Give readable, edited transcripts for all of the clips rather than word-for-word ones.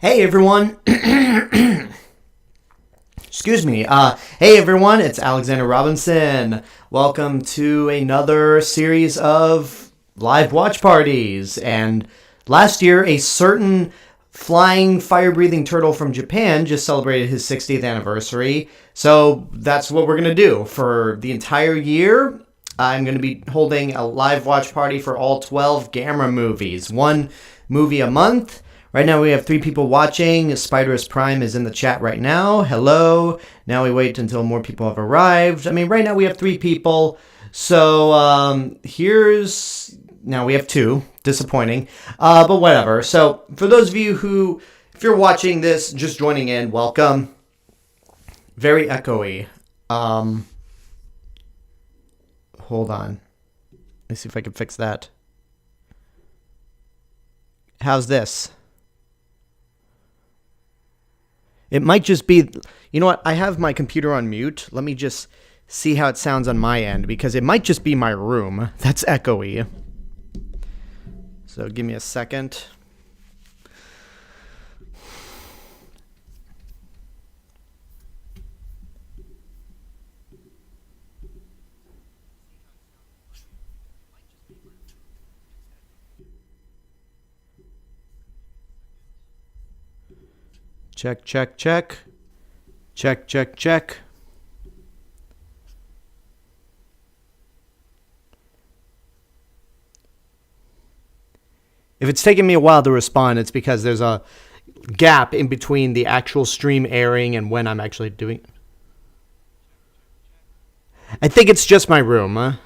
Hey everyone. Excuse me. Hey everyone, it's Alexander Robinson. Welcome to another series of live watch parties. And last year, a certain flying, fire-breathing turtle from Japan just celebrated his 60th anniversary. So that's what we're going to do for the entire year. I'm going to be holding a live watch party for all 12 Gamera movies. One movie a month. Right now we have 3 people watching. Spiderus Prime is in the chat right now. Hello. Now we wait until more people have arrived. I mean, right now we have 3 people. So now we have 2. Disappointing. But whatever. So for those of you who, if you're watching this, just joining in, welcome. Very echoey. Hold on. Let's see if I can fix that. How's this? It might just be, you know what, I have my computer on mute. Let me just see how it sounds on my end, because it might just be my room that's echoey. So give me a second. Check, check, check. Check, check, check. If it's taking me a while to respond, it's because there's a gap in between the actual stream airing and when I'm actually doing it. I think it's just my room.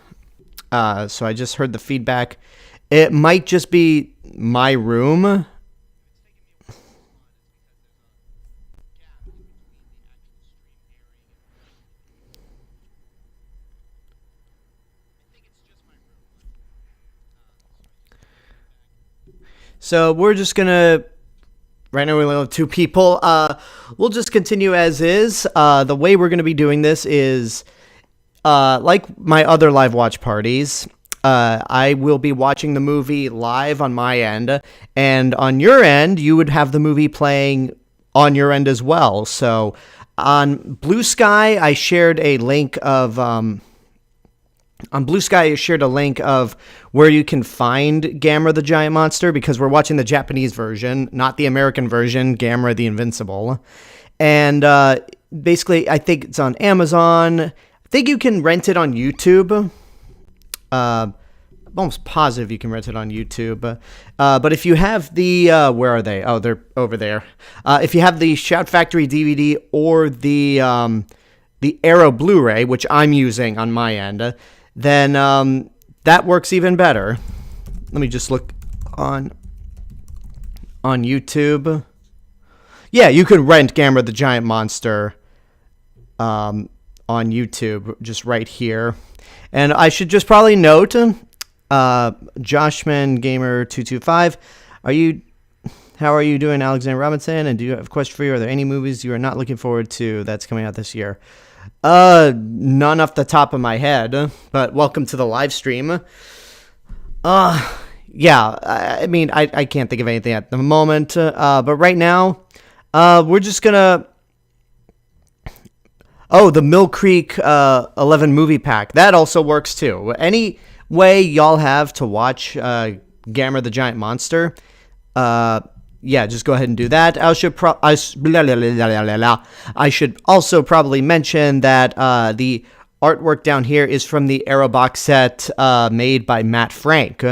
So I just heard the feedback. It might just be my room. So we're just gonna, right now we only have 2 people. We'll just continue as is. The way we're gonna be doing this is, like my other live watch parties, I will be watching the movie live on my end, and on your end, you would have the movie playing on your end as well. So on Blue Sky, I shared a link of, on Blue Sky, I shared a link of where you can find Gamera the Giant Monster, because we're watching the Japanese version, not the American version, Gamera the Invincible. And basically, I think it's on Amazon. I think you can rent it on YouTube. I'm almost positive you can rent it on YouTube. But if you have the, where are they? Oh, they're over there. If you have the Shout Factory DVD or the Arrow Blu-ray, which I'm using on my end, then that works even better. Let me just look on YouTube. Yeah, you can rent Gamera the Giant Monster on YouTube, just right here. And I should just probably note, Joshman Gamer 225, how are you doing, Alexander Robinson? And do you have a question for you? Are there any movies you are not looking forward to that's coming out this year? None off the top of my head, but welcome to the live stream. Yeah, I mean, I can't think of anything at the moment, but right now, we're just gonna, the Mill Creek, 11 movie pack, that also works too. Any way y'all have to watch, Gamera the Giant Monster, yeah, just go ahead and do that. I should also probably mention that the artwork down here is from the Arrow box set made by Matt Frank.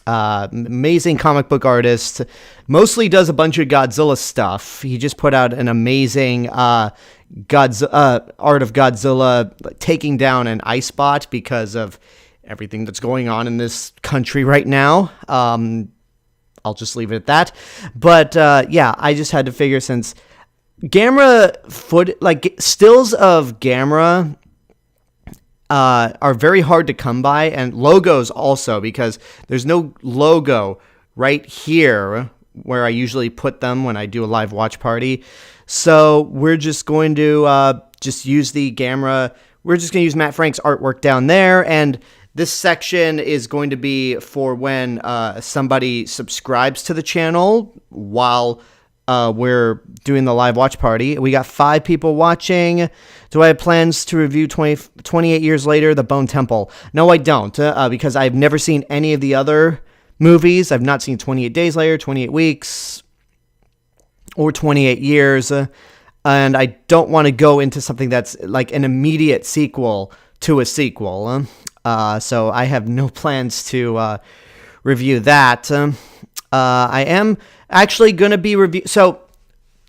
Amazing comic book artist. Mostly does a bunch of Godzilla stuff. He just put out an amazing art of Godzilla taking down an ice bot because of everything that's going on in this country right now. I'll just leave it at that. But, yeah, I just had to figure, since Gamera stills of Gamera are very hard to come by, and logos also, because there's no logo right here where I usually put them when I do a live watch party. So we're just going to just use the Gamera. We're just going to use Matt Frank's artwork down there, and this section is going to be for when somebody subscribes to the channel while we're doing the live watch party. We got 5 people watching. Do I have plans to review 28 years later, The Bone Temple? No, I don't, because I've never seen any of the other movies. I've not seen 28 Days Later, 28 Weeks, or 28 Years. And I don't want to go into something that's like an immediate sequel to a sequel. So I have no plans to review that. I am actually going to be So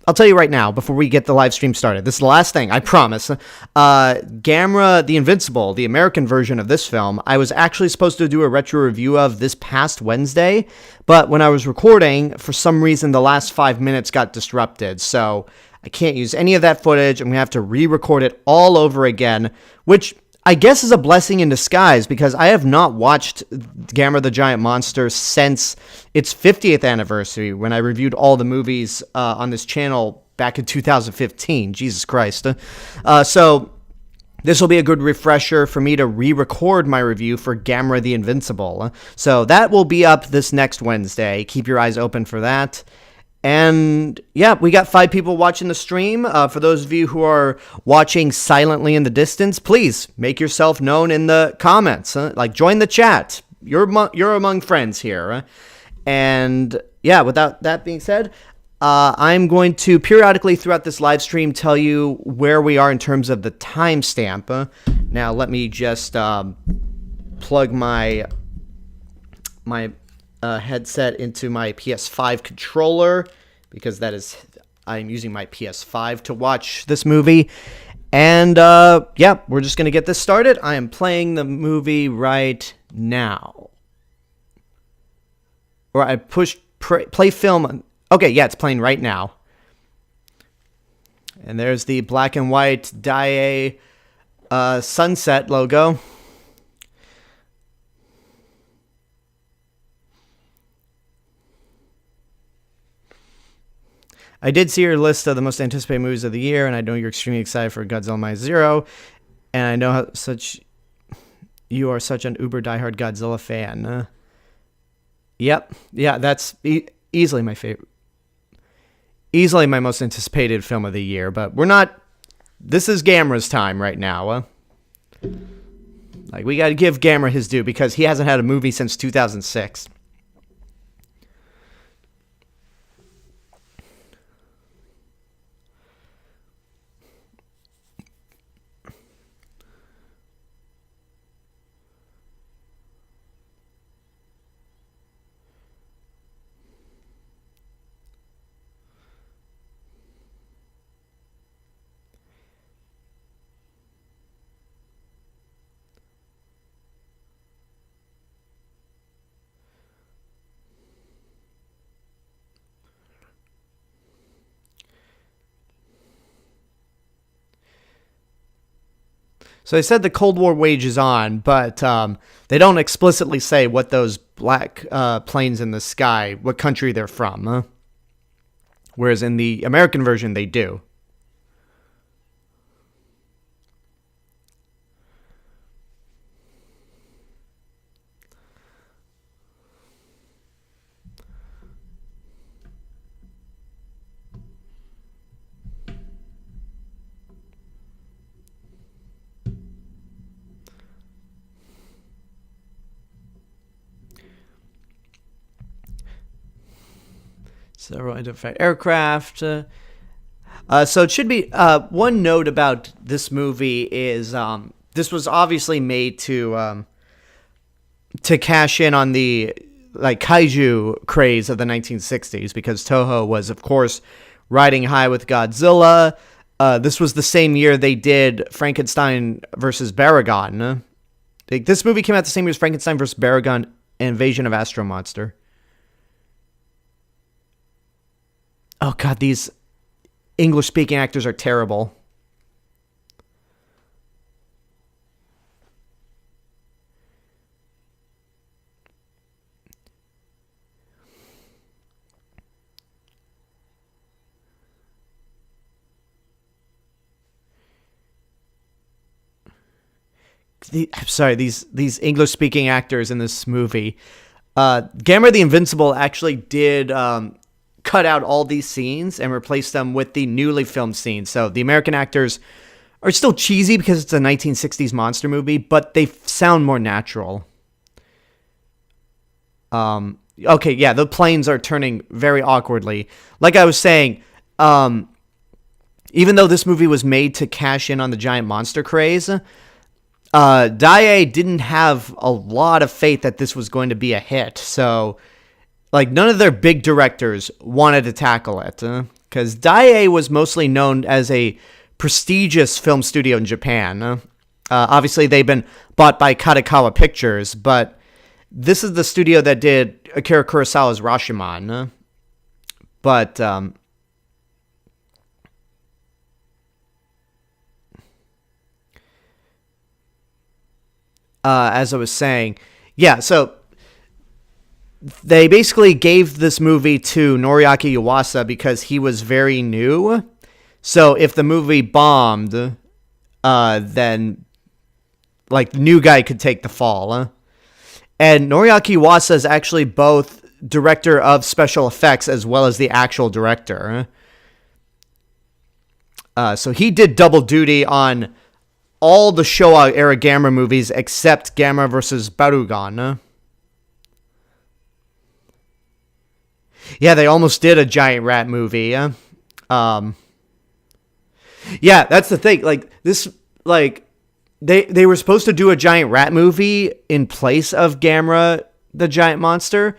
I'll tell you right now, before we get the live stream started, this is the last thing, I promise. Gamera the Invincible, the American version of this film, I was actually supposed to do a retro review of this past Wednesday, but when I was recording, for some reason, the last 5 minutes got disrupted, so I can't use any of that footage. I'm going to have to re-record it all over again, which I guess is a blessing in disguise, because I have not watched Gamera the Giant Monster since its 50th anniversary, when I reviewed all the movies on this channel back in 2015. Jesus Christ. So this will be a good refresher for me to re-record my review for Gamera the Invincible. So that will be up this next Wednesday. Keep your eyes open for that. And yeah, we got 5 people watching the stream. For those of you who are watching silently in the distance, please make yourself known in the comments. Like, join the chat. You're among friends here. And yeah, without that being said, I'm going to periodically throughout this live stream tell you where we are in terms of the timestamp. Now, let me just plug my headset into my PS5 controller, because I'm using my PS5 to watch this movie. And yeah, we're just going to get this started. I am playing the movie right now. Or I push play film. Okay, yeah, it's playing right now. And there's the black and white Daiei sunset logo. I did see your list of the most anticipated movies of the year, and I know you're extremely excited for Godzilla Minus Zero, and I know you are such an uber diehard Godzilla fan. Yep, yeah, that's easily my favorite, easily my most anticipated film of the year. But we're not. This is Gamera's time right now. Like, we got to give Gamera his due, because he hasn't had a movie since 2006. So they said the Cold War wages on, but they don't explicitly say what those black planes in the sky, what country they're from. Whereas in the American version, they do. Several identified aircraft. So it should be one note about this movie is this was obviously made to cash in on the like kaiju craze of the 1960s, because Toho was, of course, riding high with Godzilla. This was the same year they did Frankenstein versus Baragon. This movie came out the same year as Frankenstein versus Baragon and Invasion of Astro Monster. Oh, God, these English-speaking actors are terrible. I'm sorry, these English-speaking actors in this movie. Gamera the Invincible actually did cut out all these scenes and replace them with the newly filmed scenes. So the American actors are still cheesy because it's a 1960s monster movie, but they sound more natural. Okay, yeah, the planes are turning very awkwardly. Like I was saying, even though this movie was made to cash in on the giant monster craze, Daiei didn't have a lot of faith that this was going to be a hit. So, like, none of their big directors wanted to tackle it. Because Daiei was mostly known as a prestigious film studio in Japan. Obviously, they've been bought by Kadokawa Pictures, but this is the studio that did Akira Kurosawa's Rashomon. But, as I was saying, yeah, so they basically gave this movie to Noriaki Yuasa because he was very new. So if the movie bombed, then, like, the new guy could take the fall. And Noriaki Yuasa is actually both director of special effects as well as the actual director. So he did double duty on all the Showa era Gamera movies except Gamera vs. Barugon. Yeah, they almost did a giant rat movie. Yeah, that's the thing. Like, this, like, they were supposed to do a giant rat movie in place of Gamera, the giant monster,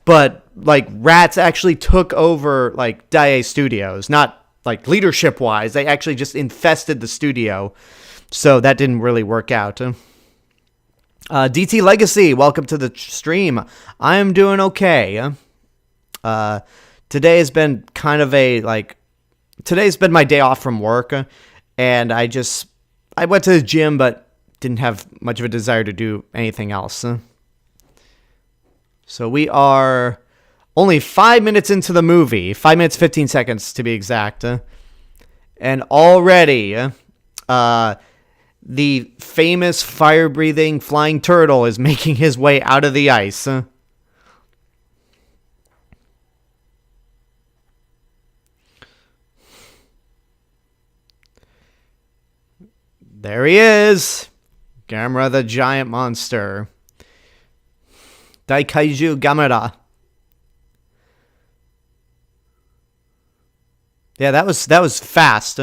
but, like, rats actually took over, like, Daiei Studios. Not, like, leadership-wise. They actually just infested the studio. So that didn't really work out. DT Legacy, welcome to the stream. I am doing okay. Today has been kind of today's been my day off from work, and I went to the gym, but didn't have much of a desire to do anything else. So we are only 5 minutes into the movie, 5 minutes, 15 seconds to be exact. And already, the famous fire-breathing flying turtle is making his way out of the ice. There he is. Gamera the giant monster. Dai Kaiju Gamera. Yeah, that was fast.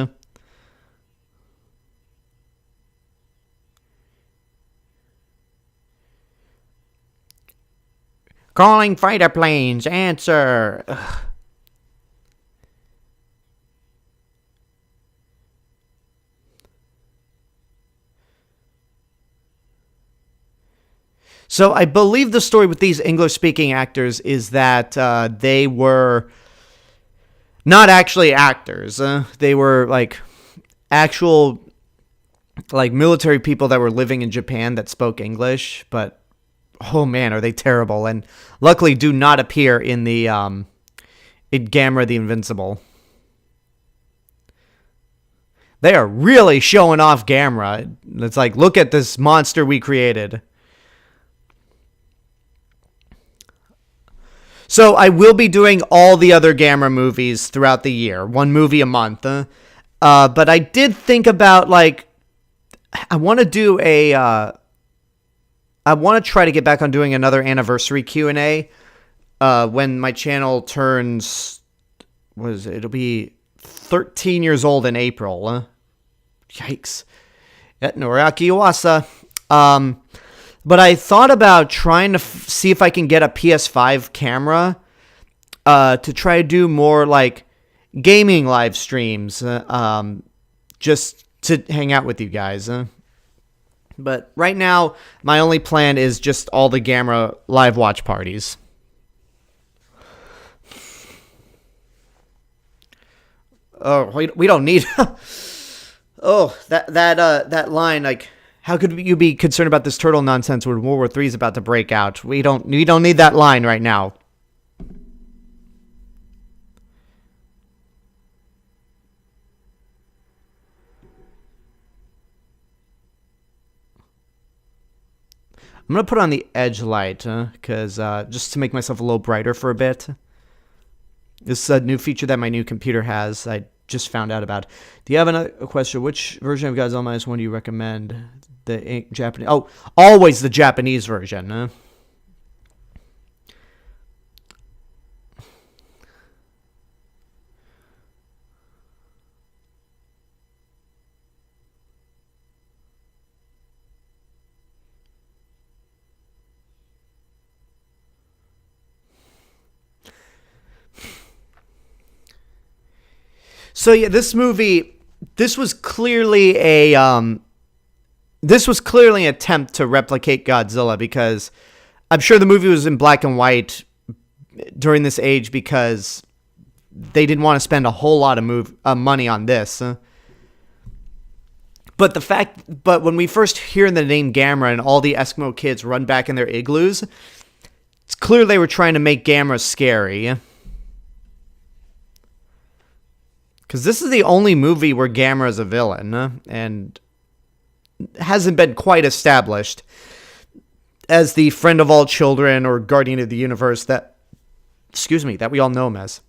Calling fighter planes, answer. Ugh. So I believe the story with these English-speaking actors is that they were not actually actors. They were, like, actual, like, military people that were living in Japan that spoke English, but oh man, are they terrible, and luckily do not appear in the in Gamera the Invincible. They are really showing off Gamera. It's like, look at this monster we created. So I will be doing all the other Gamera movies throughout the year, one movie a month. But I did think about, like, I want to do I want to try to get back on doing another anniversary Q&A when my channel turns, it'll be 13 years old in April. Yikes. Yeah, Noriaki Yuasa. But I thought about trying to see if I can get a PS5 camera to try to do more, like, gaming live streams, just to hang out with you guys. But right now, my only plan is just all the Gamera live watch parties. Oh, we don't need. Oh, that line, like, how could you be concerned about this turtle nonsense when World War III is about to break out? We don't need that line right now. I'm going to put on the edge light, because just to make myself a little brighter for a bit. This is a new feature that my new computer has. I just found out about. Do you have a question? Which version of Godzilla Minus One do you recommend? The Japanese? Oh, always the Japanese version. Huh? So yeah, this movie, this was clearly an attempt to replicate Godzilla, because I'm sure the movie was in black and white during this age because they didn't want to spend a whole lot of money on this. But when we first hear the name Gamera and all the Eskimo kids run back in their igloos, it's clear they were trying to make Gamera scary. Because this is the only movie where Gamera is a villain, and hasn't been quite established as the friend of all children or guardian of the universe that we all know him as.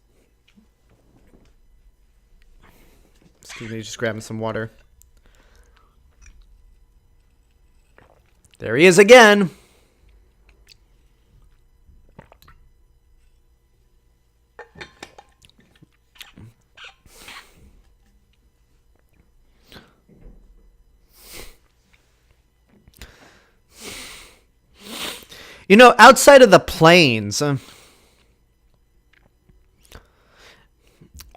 Excuse me, just grabbing some water. There he is again. You know, outside of the planes,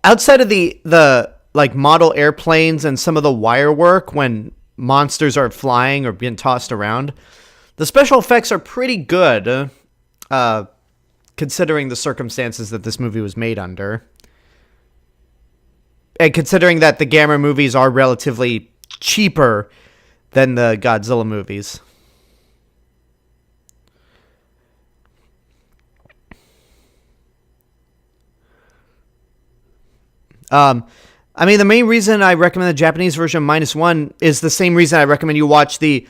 outside of the like model airplanes and some of the wire work when monsters are flying or being tossed around, the special effects are pretty good, considering the circumstances that this movie was made under. And considering that the Gamera movies are relatively cheaper than the Godzilla movies. I mean, the main reason I recommend the Japanese version -1 is the same reason I recommend you watch the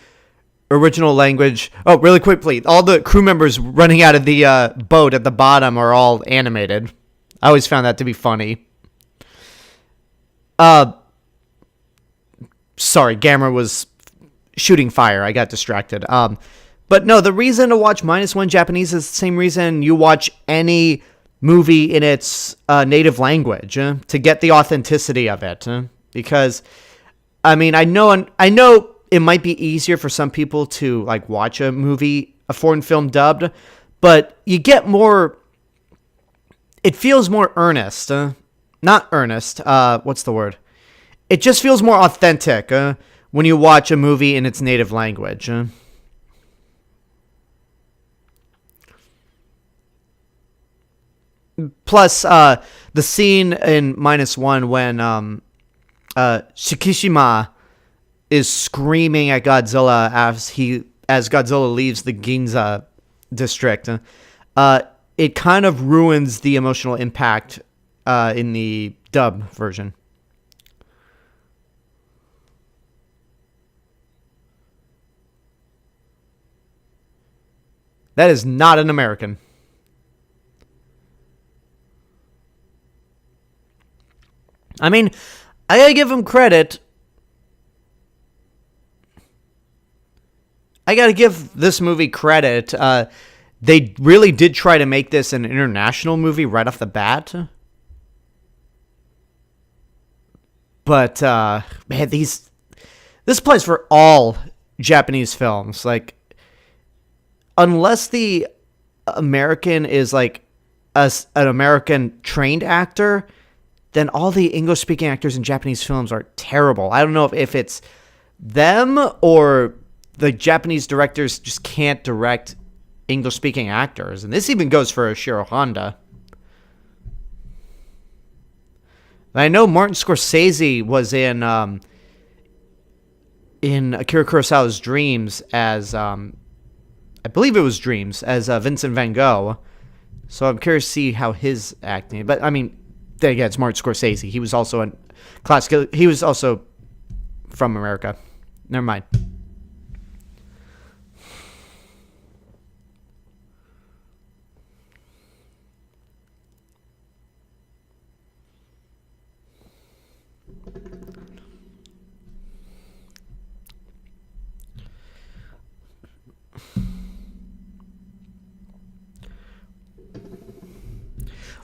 original language. Oh, really quickly, all the crew members running out of the boat at the bottom are all animated. I always found that to be funny. Sorry, Gamera was shooting fire. I got distracted. But no, the reason to watch -1 Japanese is the same reason you watch any movie in its native language, to get the authenticity of it. Because, I mean, I know it might be easier for some people to like watch a foreign film dubbed, but you get more. It feels more earnest. Not earnest. What's the word? It just feels more authentic when you watch a movie in its native language. Plus, the scene in -1 when Shikishima is screaming at Godzilla as Godzilla leaves the Ginza district, it kind of ruins the emotional impact in the dub version. That is not an American. I mean, I gotta give him credit. I gotta give this movie credit. They really did try to make this an international movie right off the bat. But, man, this applies for all Japanese films. Like, unless the American is like an American trained actor, then all the English-speaking actors in Japanese films are terrible. I don't know if it's them or the Japanese directors just can't direct English-speaking actors. And this even goes for Ishiro Honda. I know Martin Scorsese was in Akira Kurosawa's Dreams as, I believe it was Dreams, as Vincent Van Gogh. So I'm curious to see how his acting, but I mean, then again, it's Martin Scorsese. He was also in classical. He was also from America. Never mind.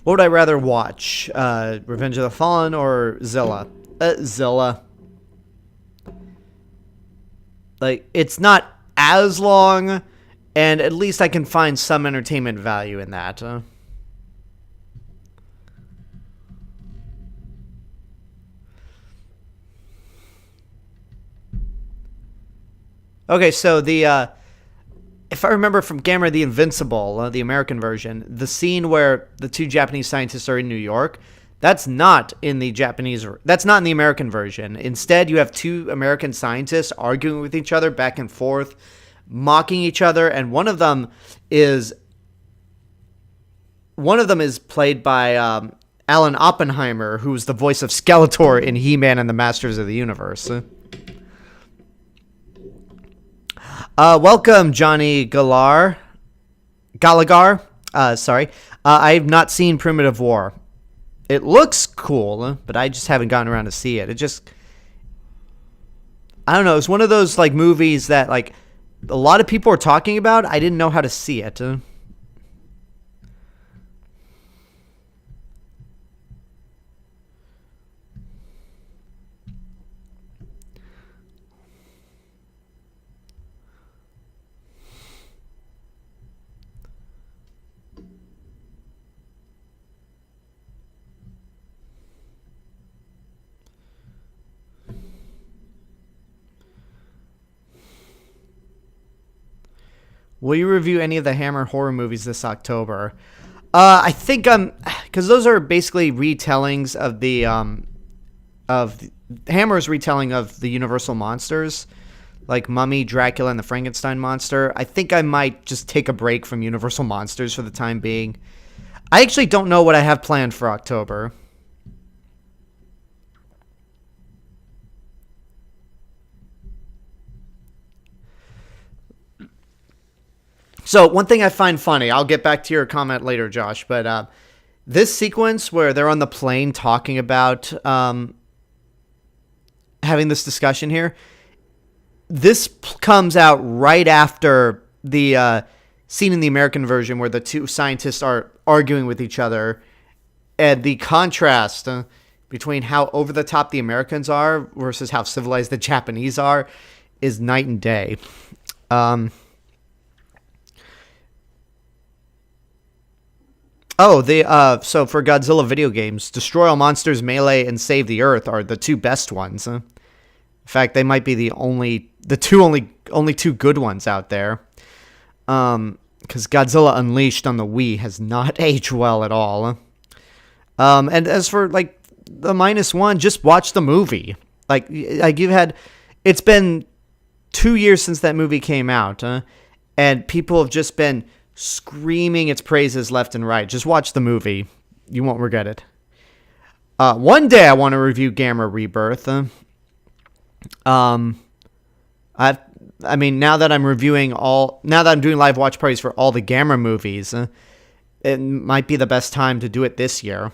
What would I rather watch? Revenge of the Fallen or Zilla? Zilla. Like, it's not as long, and at least I can find some entertainment value in that. Okay, so the if I remember from Gamera the Invincible, the American version, the scene where the two Japanese scientists are in New York, that's not in the American version. Instead, you have two American scientists arguing with each other back and forth, mocking each other, and one of them is played by Alan Oppenheimer, who's the voice of Skeletor in He-Man and the Masters of the Universe. Welcome, Johnny Gallagher. Sorry. I've not seen Primitive War. It looks cool, but I just haven't gotten around to see it. I don't know. It's one of those like movies that like a lot of people are talking about. I didn't know how to see it. Will you review any of the Hammer horror movies this October? I think because those are basically retellings of the Hammer's retelling of the Universal monsters, like Mummy, Dracula, and the Frankenstein monster. I think I might just take a break from Universal monsters for the time being. I actually don't know what I have planned for October. So one thing I find funny, I'll get back to your comment later, Josh, but this sequence where they're on the plane talking about having this discussion here, this comes out right after the scene in the American version where the two scientists are arguing with each other, and the contrast between how over the top the Americans are versus how civilized the Japanese are is night and day. So for Godzilla video games, Destroy All Monsters, Melee, and Save the Earth are the two best ones. In fact, they might be the only two good ones out there. Because Godzilla Unleashed on the Wii has not aged well at all. And as for like the -1, just watch the movie. Like it's been 2 years since that movie came out, and people have just been screaming its praises left and right. Just watch the movie. You won't regret it. One day I want to review Gamera Rebirth. I mean, now that I'm doing live watch parties for all the Gamera movies, it might be the best time to do it this year.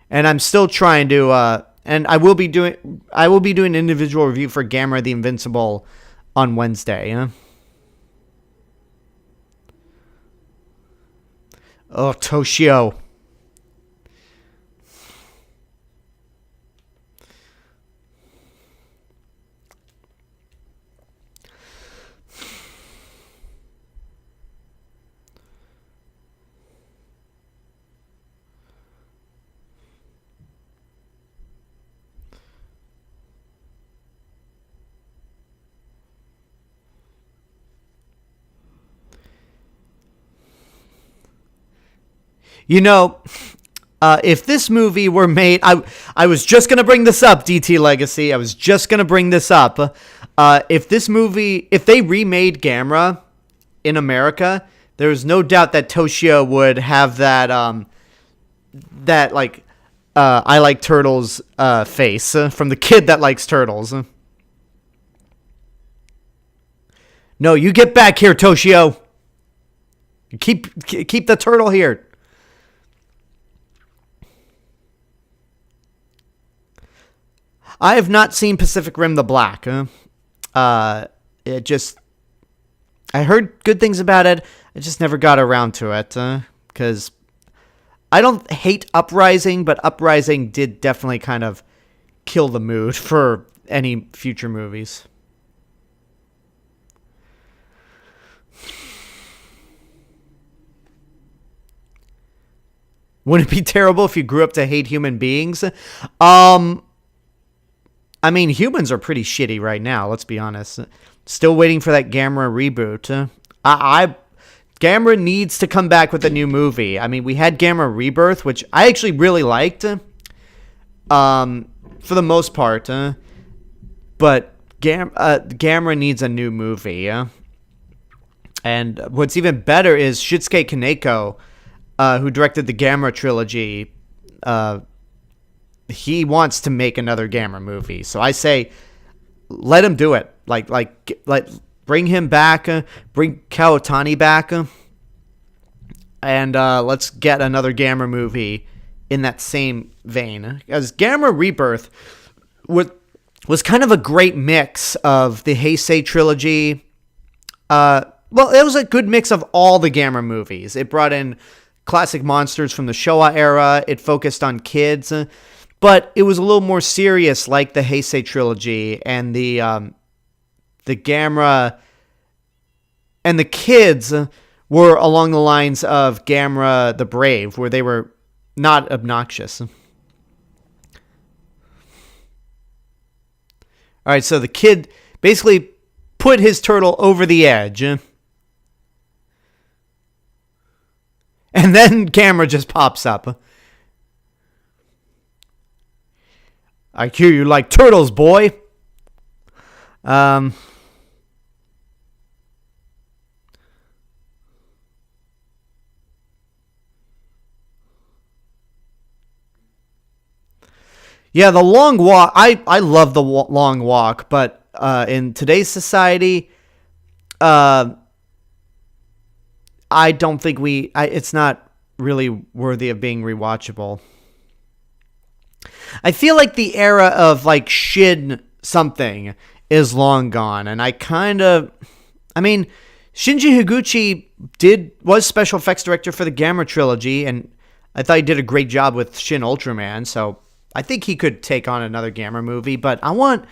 And I'm still trying to, and I will be doing an individual review for Gamera the Invincible on Wednesday. Oh, Toshio. You know, if this movie were made, I was just going to bring this up, DT Legacy. I was just going to bring this up. If they remade Gamera in America, there's no doubt that Toshio would have that I like turtles face from the kid that likes turtles. No, you get back here, Toshio. Keep the turtle here. I have not seen Pacific Rim the Black. I heard good things about it. I just never got around to it because I don't hate Uprising, but Uprising did definitely kind of kill the mood for any future movies. Wouldn't it be terrible if you grew up to hate human beings? I mean, humans are pretty shitty right now, let's be honest. Still waiting for that Gamera reboot. Gamera needs to come back with a new movie. I mean, we had Gamera Rebirth, which I actually really liked, for the most part. But Gamera needs a new movie. And what's even better is Shinsuke Kaneko, who directed the Gamera trilogy. He wants to make another Gamera movie. So I say, let him do it. Like bring him back, bring Kawatani back, and let's get another Gamera movie in that same vein. Because Gamera Rebirth was kind of a great mix of the Heisei trilogy. Well, it was a good mix of all the Gamera movies. It brought in classic monsters from the Showa era. It focused on kids, but it was a little more serious, like the Heisei trilogy and the Gamera. And the kids were along the lines of Gamera the Brave, where they were not obnoxious. All right, so the kid basically put his turtle over the edge. And then Gamera just pops up. I hear you like turtles, boy. Yeah, the long walk. I love the long walk, but in today's society, I don't think it's not really worthy of being rewatchable. I feel like the era of like Shin something is long gone, and I mean, Shinji Higuchi was special effects director for the Gamera trilogy, and I thought he did a great job with Shin Ultraman, so I think he could take on another Gamera movie, but I want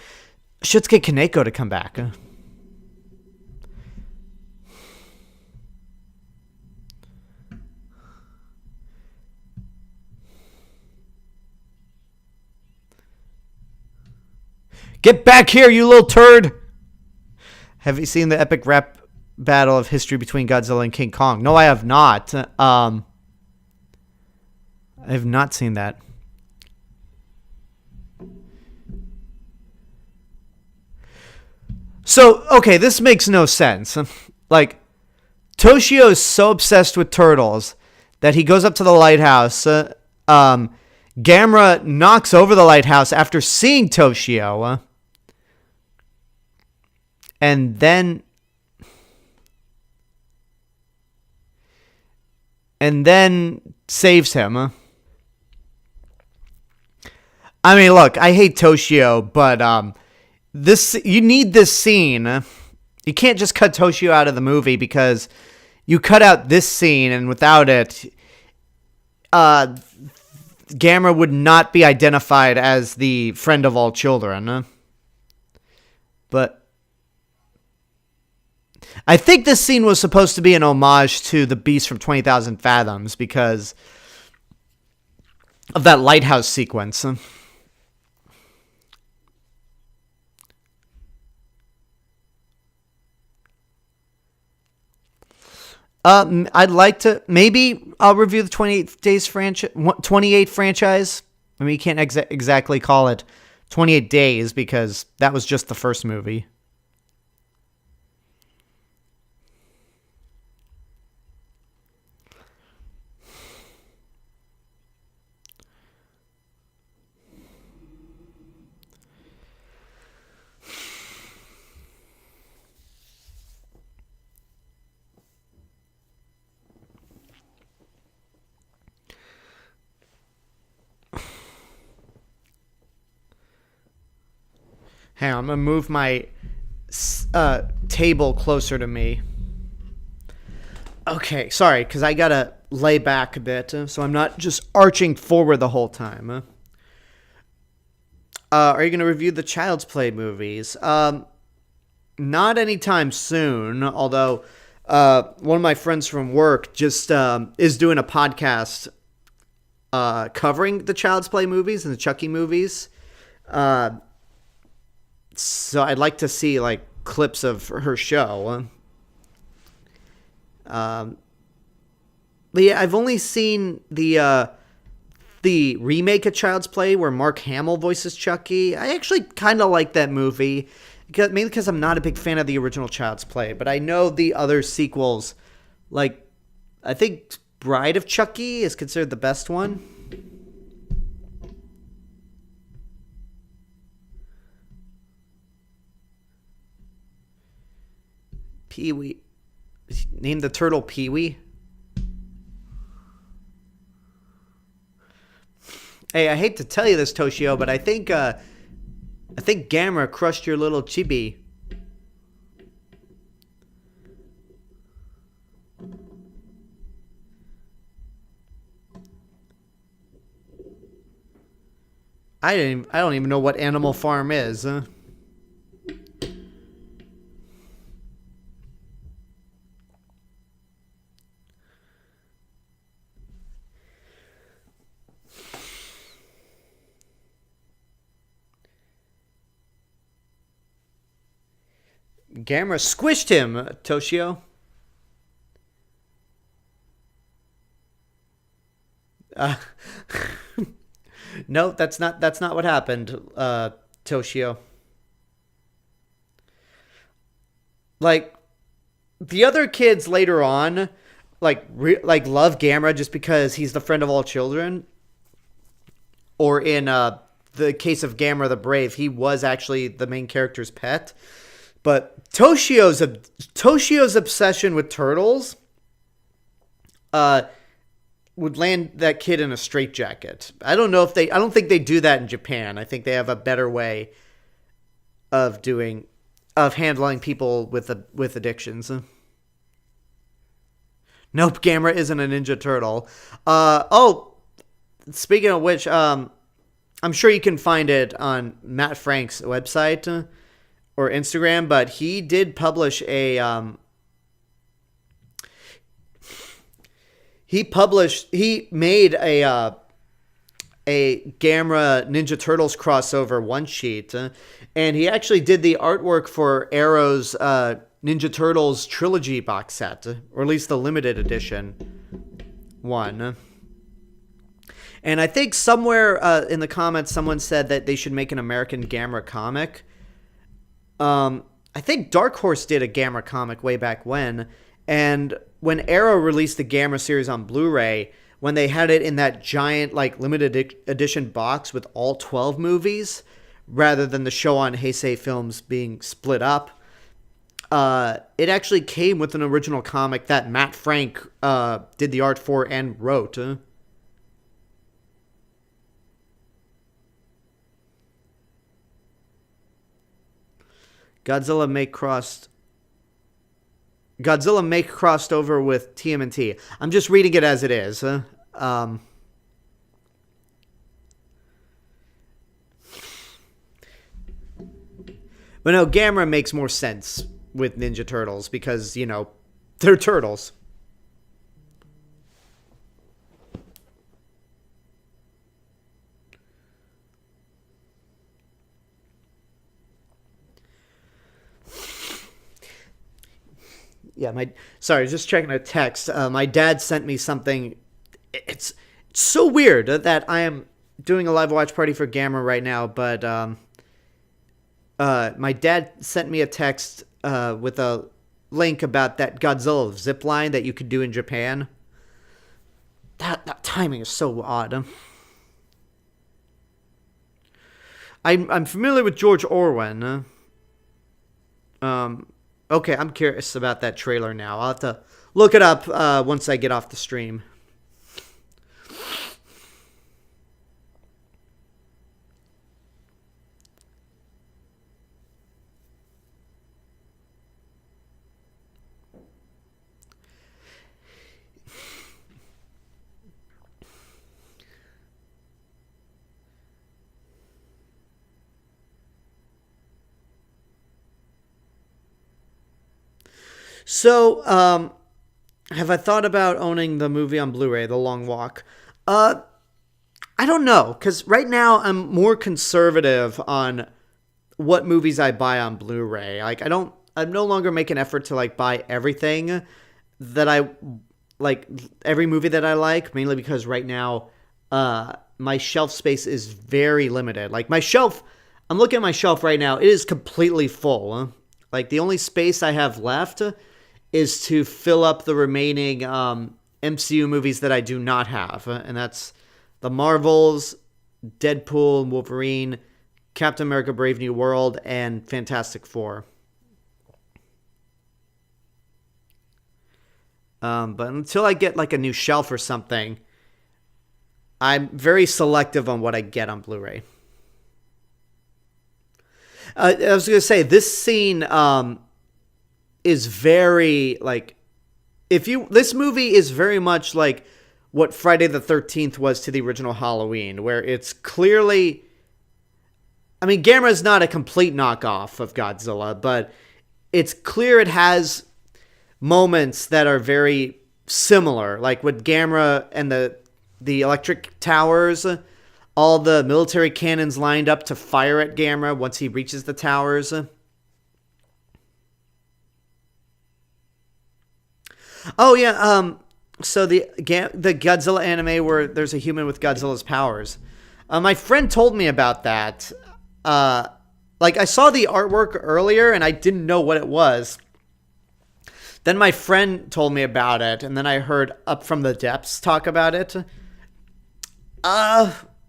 Shinsuke Kaneko to come back. Get back here, you little turd! Have you seen the epic rap battle of history between Godzilla and King Kong? No, I have not. I have not seen that. So, okay, this makes no sense. Like, Toshio is so obsessed with turtles that he goes up to the lighthouse. Gamera knocks over the lighthouse after seeing Toshio. And then saves him. I mean, look, I hate Toshio, but you need this scene. You can't just cut Toshio out of the movie, because you cut out this scene, and without it, Gamera would not be identified as the friend of all children. But I think this scene was supposed to be an homage to the Beast from 20,000 Fathoms because of that lighthouse sequence. I'd like to, maybe I'll review the 28 franchise. I mean, you can't exactly call it 28 days because that was just the first movie. Hang on, I'm going to move my table closer to me. Okay, sorry, because I got to lay back a bit, so I'm not just arching forward the whole time. Are you going to review the Child's Play movies? Not anytime soon, although one of my friends from work just is doing a podcast covering the Child's Play movies and the Chucky movies. So I'd like to see like clips of her show. But yeah, I've only seen the remake of Child's Play where Mark Hamill voices Chucky. I actually kind of like that movie, mainly because I'm not a big fan of the original Child's Play. But I know the other sequels, like I think Bride of Chucky is considered the best one. Pee-wee. Name the turtle Pee-wee. Hey, I hate to tell you this, Toshio, but I think Gamera crushed your little chibi. I don't even know what Animal Farm is. Gamera squished him, Toshio. No, that's not what happened, Toshio. Like the other kids later on, like love Gamera just because he's the friend of all children. Or in the case of Gamera the Brave, he was actually the main character's pet. But Toshio's obsession with turtles would land that kid in a straitjacket. I don't think they do that in Japan. I think they have a better way of handling people with addictions. Nope, Gamera isn't a Ninja Turtle. Speaking of which, I'm sure you can find it on Matt Frank's website or Instagram, but he did publish he made a Gamera Ninja Turtles crossover one sheet, and he actually did the artwork for Arrow's Ninja Turtles trilogy box set, or at least the limited edition one. And I think somewhere in the comments someone said that they should make an American Gamera comic. I think Dark Horse did a Gamera comic way back when, and when Arrow released the Gamera series on Blu-ray, when they had it in that giant like limited edition box with all 12 movies, rather than the show on Heisei Films being split up, it actually came with an original comic that Matt Frank did the art for and wrote. Godzilla make crossed over with TMNT. I'm just reading it as it is. But no, Gamera makes more sense with Ninja Turtles because, they're turtles. Yeah, just checking a text. My dad sent me something. It's so weird that I am doing a live watch party for Gamera right now, but my dad sent me a text with a link about that Godzilla zipline that you could do in Japan. That timing is so odd. I'm familiar with George Orwell. Okay, I'm curious about that trailer now. I'll have to look it up once I get off the stream. So, have I thought about owning the movie on Blu-ray, The Long Walk? I don't know, because right now I'm more conservative on what movies I buy on Blu-ray. Like, I'm no longer make an effort to, like, buy everything that I, like, every movie that I like, mainly because right now, my shelf space is very limited. Like, I'm looking at my shelf right now, it is completely full. Like, the only space I have left is to fill up the remaining MCU movies that I do not have. And that's the Marvels, Deadpool, Wolverine, Captain America Brave New World, and Fantastic Four. But until I get like a new shelf or something, I'm very selective on what I get on Blu-ray. I was going to say, this scene is very, like, this movie is very much like what Friday the 13th was to the original Halloween, where it's clearly, I mean, Gamera is not a complete knockoff of Godzilla, but it's clear it has moments that are very similar, like with Gamera and the electric towers, all the military cannons lined up to fire at Gamera once he reaches the towers. Oh yeah, so the Godzilla anime where there's a human with Godzilla's powers. My friend told me about that. Like, I saw the artwork earlier and I didn't know what it was. Then my friend told me about it, and then I heard Up From the Depths talk about it.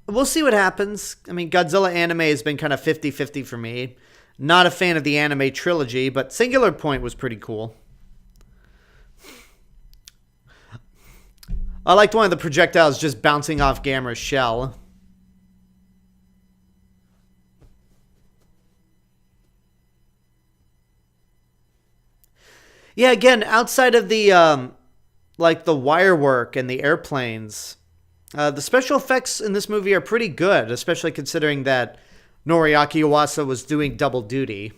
We'll see what happens. I mean, Godzilla anime has been kind of 50-50 for me. Not a fan of the anime trilogy, but Singular Point was pretty cool. I liked one of the projectiles just bouncing off Gamera's shell. Yeah, again, outside of the like the wire work and the airplanes, the special effects in this movie are pretty good, especially considering that Noriaki Yuasa was doing double duty.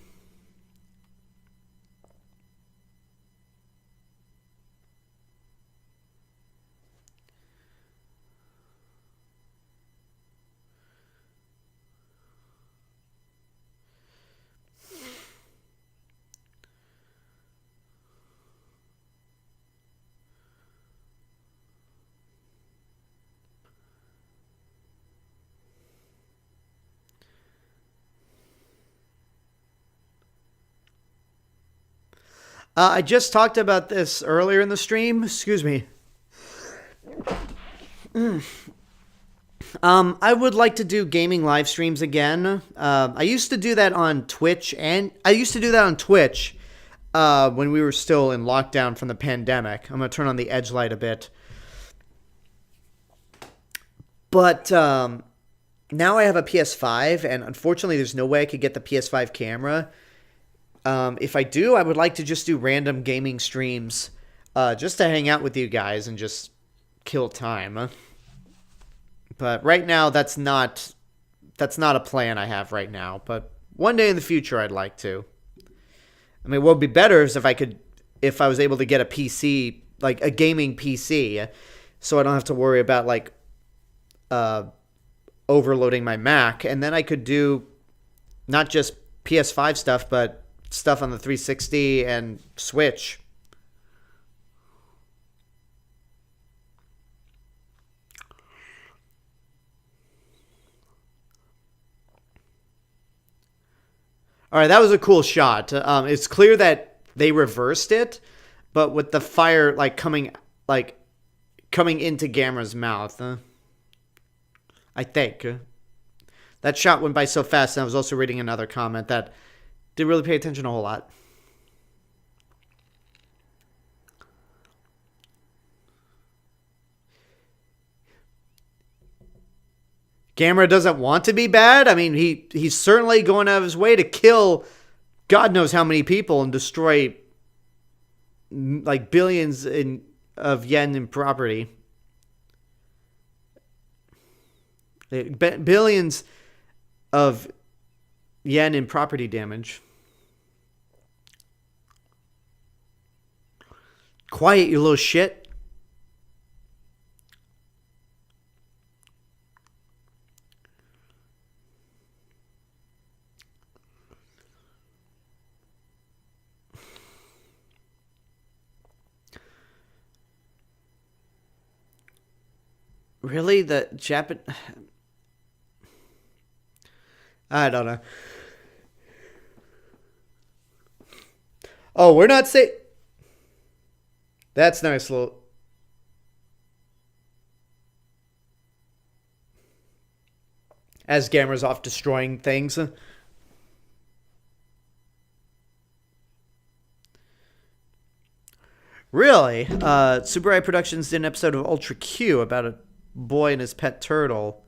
I just talked about this earlier in the stream. Excuse me. I would like to do gaming live streams again. I used to do that on Twitch, when we were still in lockdown from the pandemic. I'm going to turn on the edge light a bit. But now I have a PS5, and unfortunately there's no way I could get the PS5 camera. If I do, I would like to just do random gaming streams, just to hang out with you guys and just kill time. But right now, that's not a plan I have right now. But one day in the future, I'd like to. I mean, what would be better is if I was able to get a PC, like a gaming PC, so I don't have to worry about like overloading my Mac, and then I could do not just PS5 stuff, but stuff on the 360 and Switch. All right, that was a cool shot. It's clear that they reversed it, but with the fire coming into Gamera's mouth. I think that shot went by so fast, and I was also reading another comment that didn't really pay attention a whole lot. Gamera doesn't want to be bad. I mean, he's certainly going out of his way to kill God knows how many people and destroy like billions of yen in property. Billions of yen in property damage. Quiet, you little shit. Really? The Japan... I don't know. Oh, we're not saying... That's nice little... As Gamera's off destroying things. Really? Super Eye Productions did an episode of Ultra Q about a boy and his pet turtle,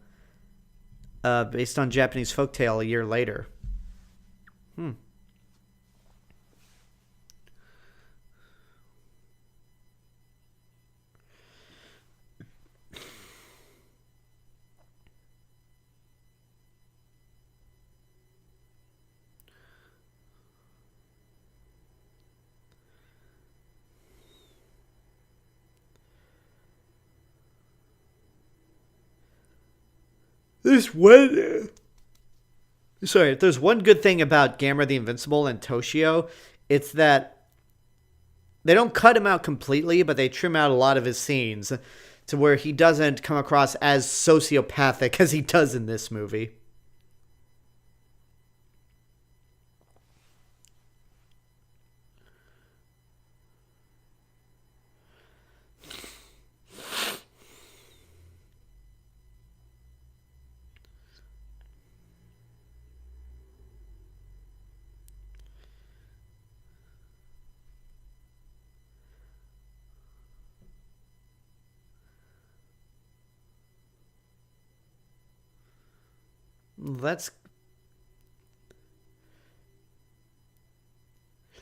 based on Japanese folktale a year later. There's one... Sorry, if there's one good thing about Gamera the Invincible and Toshio, it's that they don't cut him out completely, but they trim out a lot of his scenes to where he doesn't come across as sociopathic as he does in this movie. That's...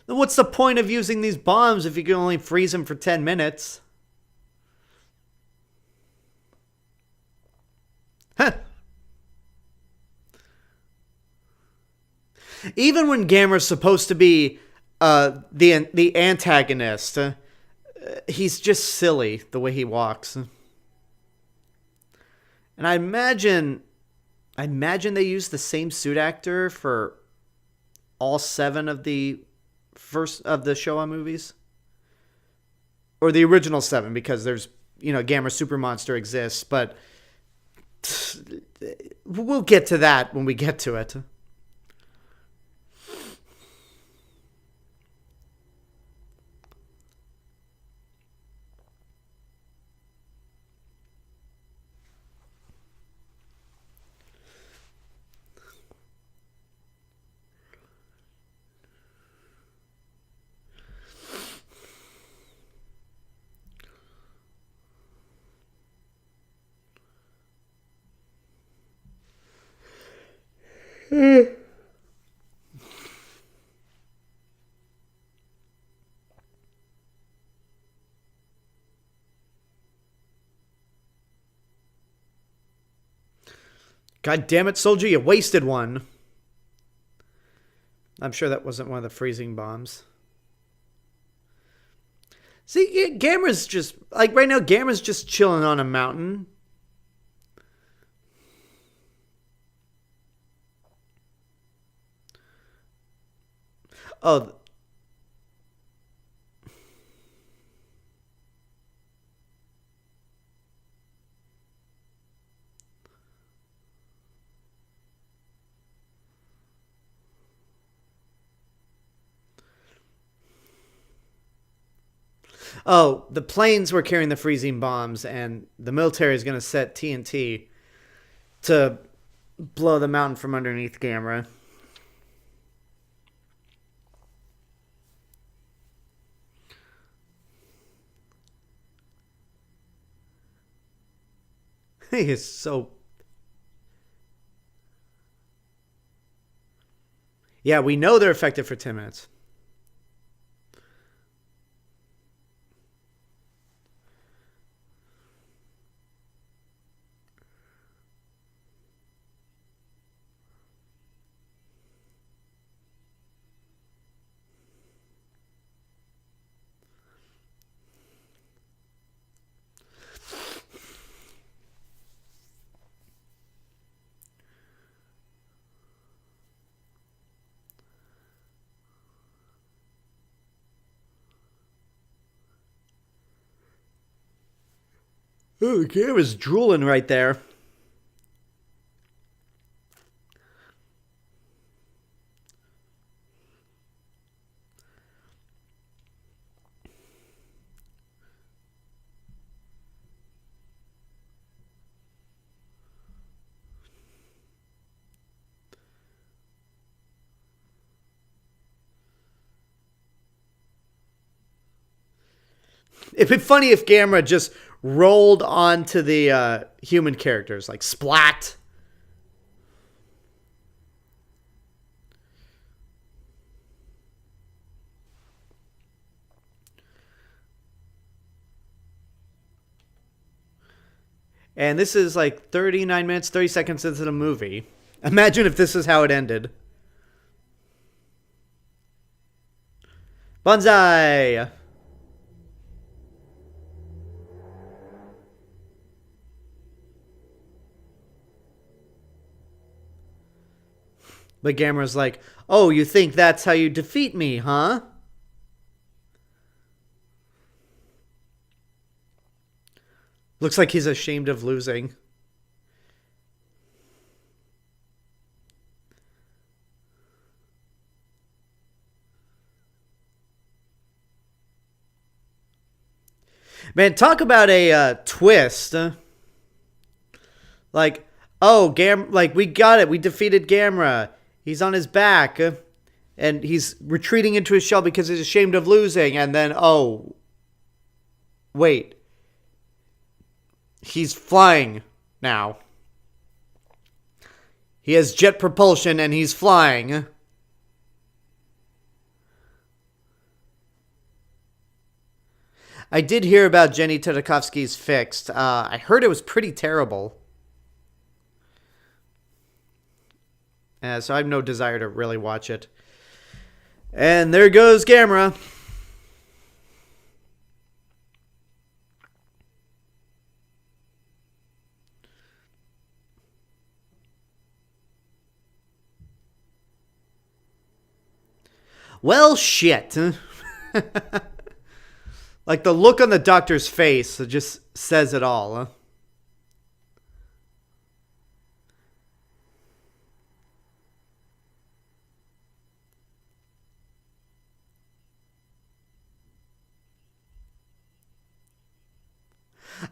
What's the point of using these bombs if you can only freeze them for 10 minutes? Huh. Even when Gamera's supposed to be the antagonist, he's just silly the way he walks. And I imagine they used the same suit actor for all 7 of the first of the Showa movies, or the original 7, because there's, Gamera Super Monster exists, but we'll get to that when we get to it. God damn it, soldier, you wasted one. I'm sure that wasn't one of the freezing bombs. See, Gamera's just... Like, right now, Gamera's just chilling on a mountain. Oh... Oh, the planes were carrying the freezing bombs, and the military is going to set TNT to blow the mountain from underneath Gamera. He is so... Yeah, we know they're effective for 10 minutes. Oh, the camera's drooling right there. It'd be funny if Gamera just rolled onto the human characters, like splat. And this is like 39 minutes, 30 seconds into the movie. Imagine if this is how it ended. Banzai! But Gamera's like, oh, you think that's how you defeat me, huh? Looks like he's ashamed of losing. Man, talk about a twist. Like, oh, like we got it. We defeated Gamera. He's on his back. And he's retreating into his shell because he's ashamed of losing. And then, oh, wait. He's flying now. He has jet propulsion and he's flying. I did hear about Jenny Tartakovsky's Fixed. I heard it was pretty terrible. So I have no desire to really watch it. And there goes Gamera. Well, shit. Like the look on the doctor's face just says it all. Huh?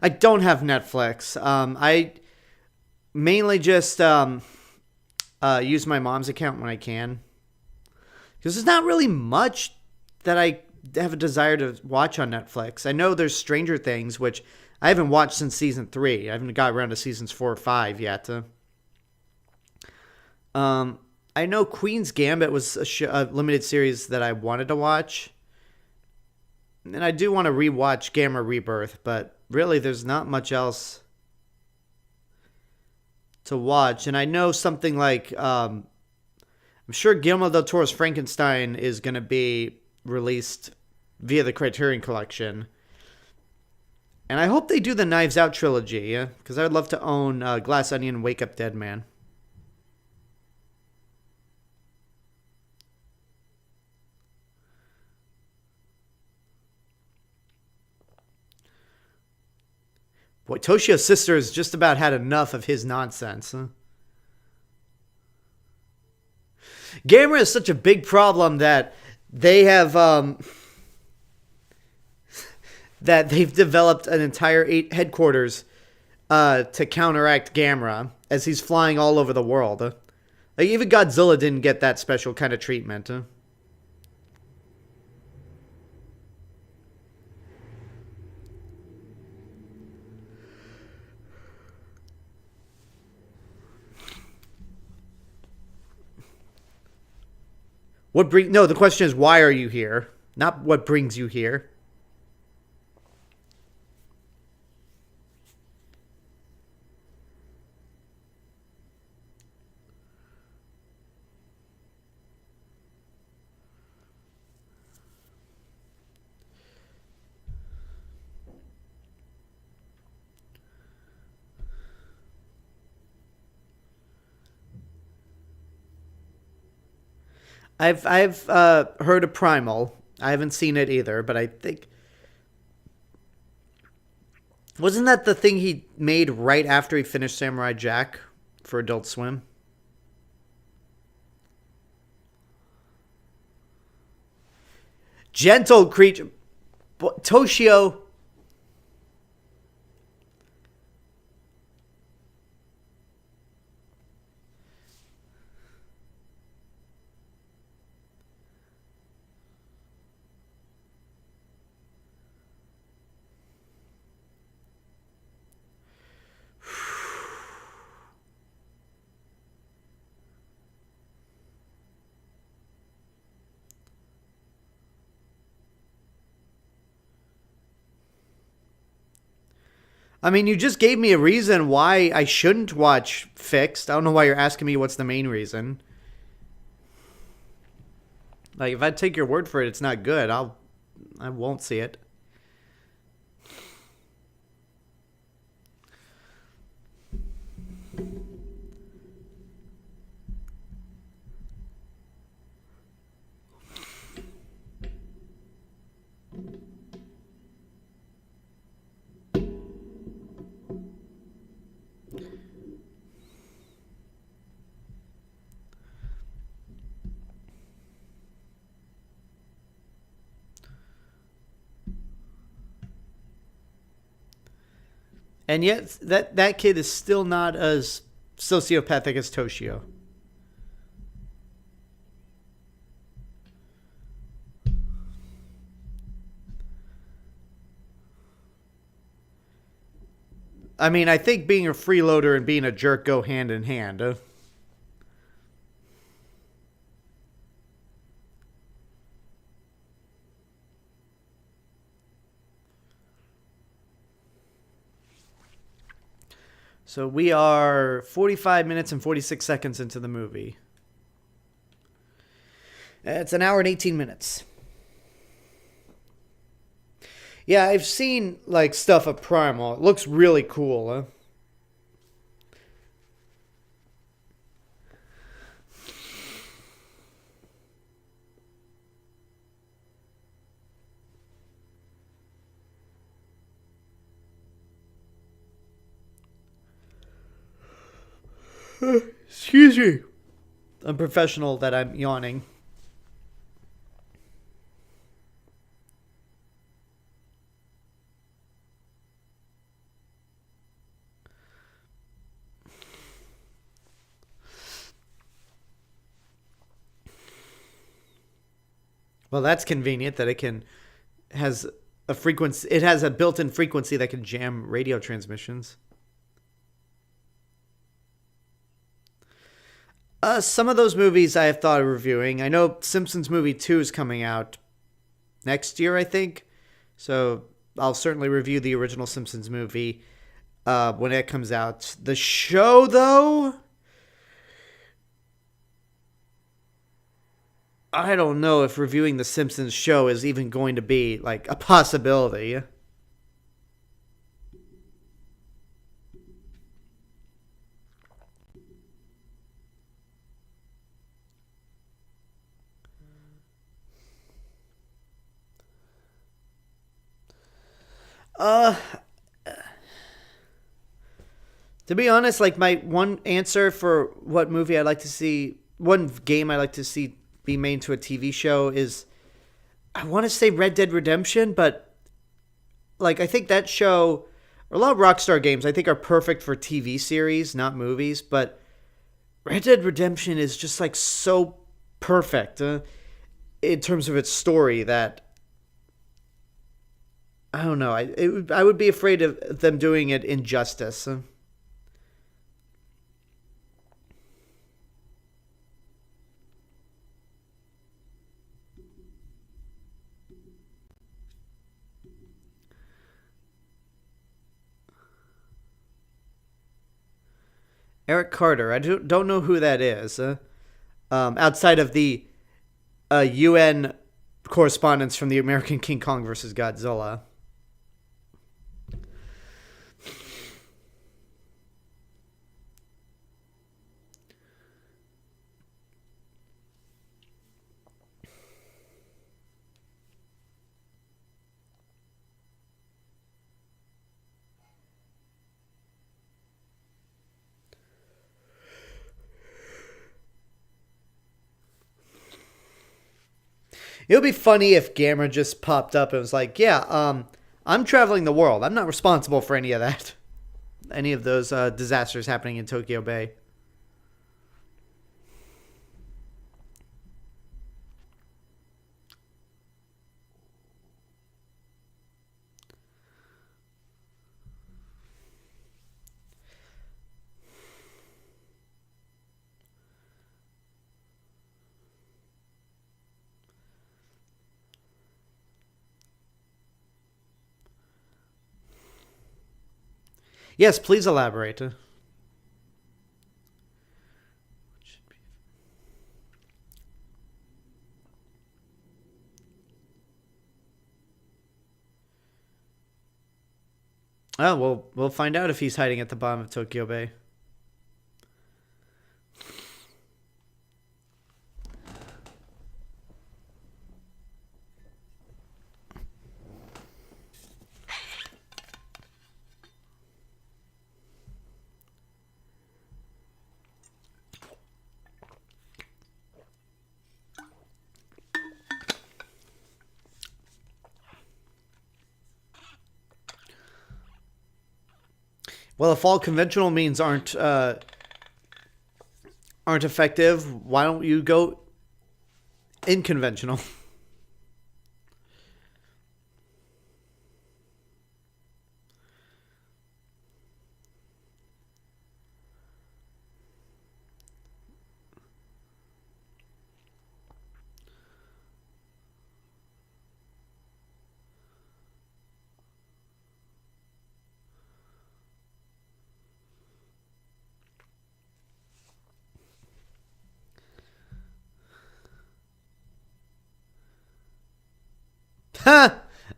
I don't have Netflix. I mainly just use my mom's account when I can. Because there's not really much that I have a desire to watch on Netflix. I know there's Stranger Things, which I haven't watched since season 3. I haven't got around to seasons 4 or 5 yet. I know Queen's Gambit was a limited series that I wanted to watch. And I do want to rewatch Gamera Rebirth, but really there's not much else to watch. And I know something like... I'm sure Guillermo del Toro's Frankenstein is going to be released via the Criterion Collection. And I hope they do the Knives Out trilogy, because I would love to own Glass Onion and Wake Up Dead Man. Boy, Toshio's sister has just about had enough of his nonsense. Huh? Gamera is such a big problem that they have that they've developed an entire headquarters to counteract Gamera as he's flying all over the world. Like even Godzilla didn't get that special kind of treatment. No, the question is, why are you here? Not what brings you here. I've heard of Primal. I haven't seen it either, but I think Wasn't that the thing he made right after he finished Samurai Jack for Adult Swim? Gentle creature. Toshio. I mean, you just gave me a reason why I shouldn't watch Fixed. I don't know why you're asking me what's the main reason. Like, if I take your word for it, it's not good. I won't see it. And yet, that kid is still not as sociopathic as Toshio. I mean, I think being a freeloader and being a jerk go hand in hand. So we are 45 minutes and 46 seconds into the movie. It's an hour and 18 minutes. Yeah, I've seen like stuff of Primal. It looks really cool, huh? Excuse me. Unprofessional that I'm yawning. Well, that's convenient that it has a frequency. It has a built-in frequency that can jam radio transmissions. Some of those movies I have thought of reviewing. I know Simpsons movie 2 is coming out next year, I think. So I'll certainly review the original Simpsons movie when it comes out. The show, though, I don't know if reviewing the Simpsons show is even going to be like a possibility. Uh, to be honest, like my one answer for what movie I'd like to see, one game I'd like to see be made into a TV show is, I want to say Red Dead Redemption, but like I think that show, or a lot of Rockstar games, I think are perfect for TV series, not movies. But Red Dead Redemption is just like so perfect in terms of its story that I don't know. I would be afraid of them doing it injustice. Eric Carter. I don't know who that is. Outside of the UN correspondence from the American King Kong versus Godzilla. It would be funny if Gamera just popped up and was like, "Yeah, I'm traveling the world. I'm not responsible for any of that, any of those disasters happening in Tokyo Bay." Yes, please elaborate. Oh, well, we'll find out if he's hiding at the bottom of Tokyo Bay. Well, if all conventional means aren't effective, why don't you go unconventional?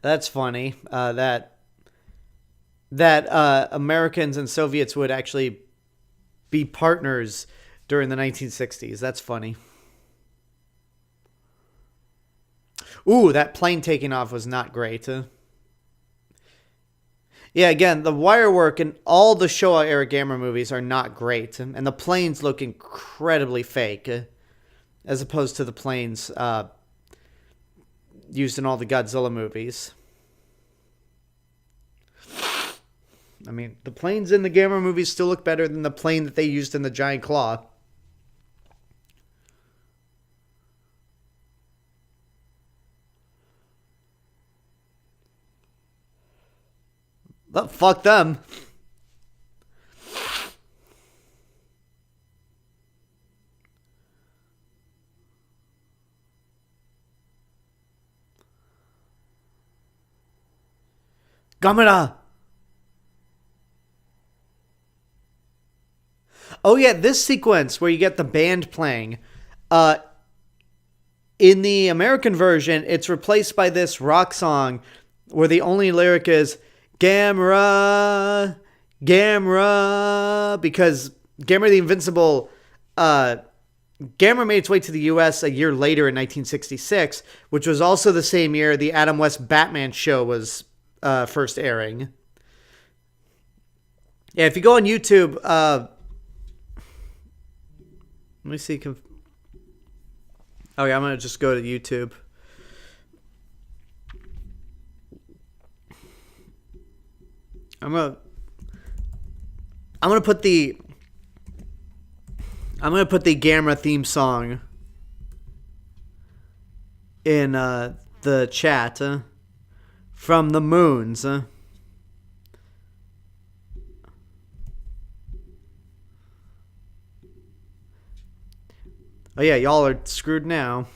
That's funny. That Americans and Soviets would actually be partners during the 1960s. That's funny. Ooh, that plane taking off was not great. Yeah, again, the wire work in all the Showa era Gamera movies are not great, and the planes look incredibly fake, as opposed to the planes used in all the Godzilla movies. I mean, the planes in the Gamera movies still look better than the plane that they used in the Giant Claw. But fuck them. Gamera! Oh yeah, this sequence where you get the band playing. Uh, in the American version, it's replaced by this rock song where the only lyric is Gamera, Gamera, because Gamera the Invincible, Gamera made its way to the US a year later in 1966, which was also the same year the Adam West Batman show was first airing. Yeah, if you go on YouTube, let me see. Oh yeah, I'm gonna just go to YouTube. I'm gonna put the Gamera theme song in the chat from the Moons. Oh yeah, y'all are screwed now.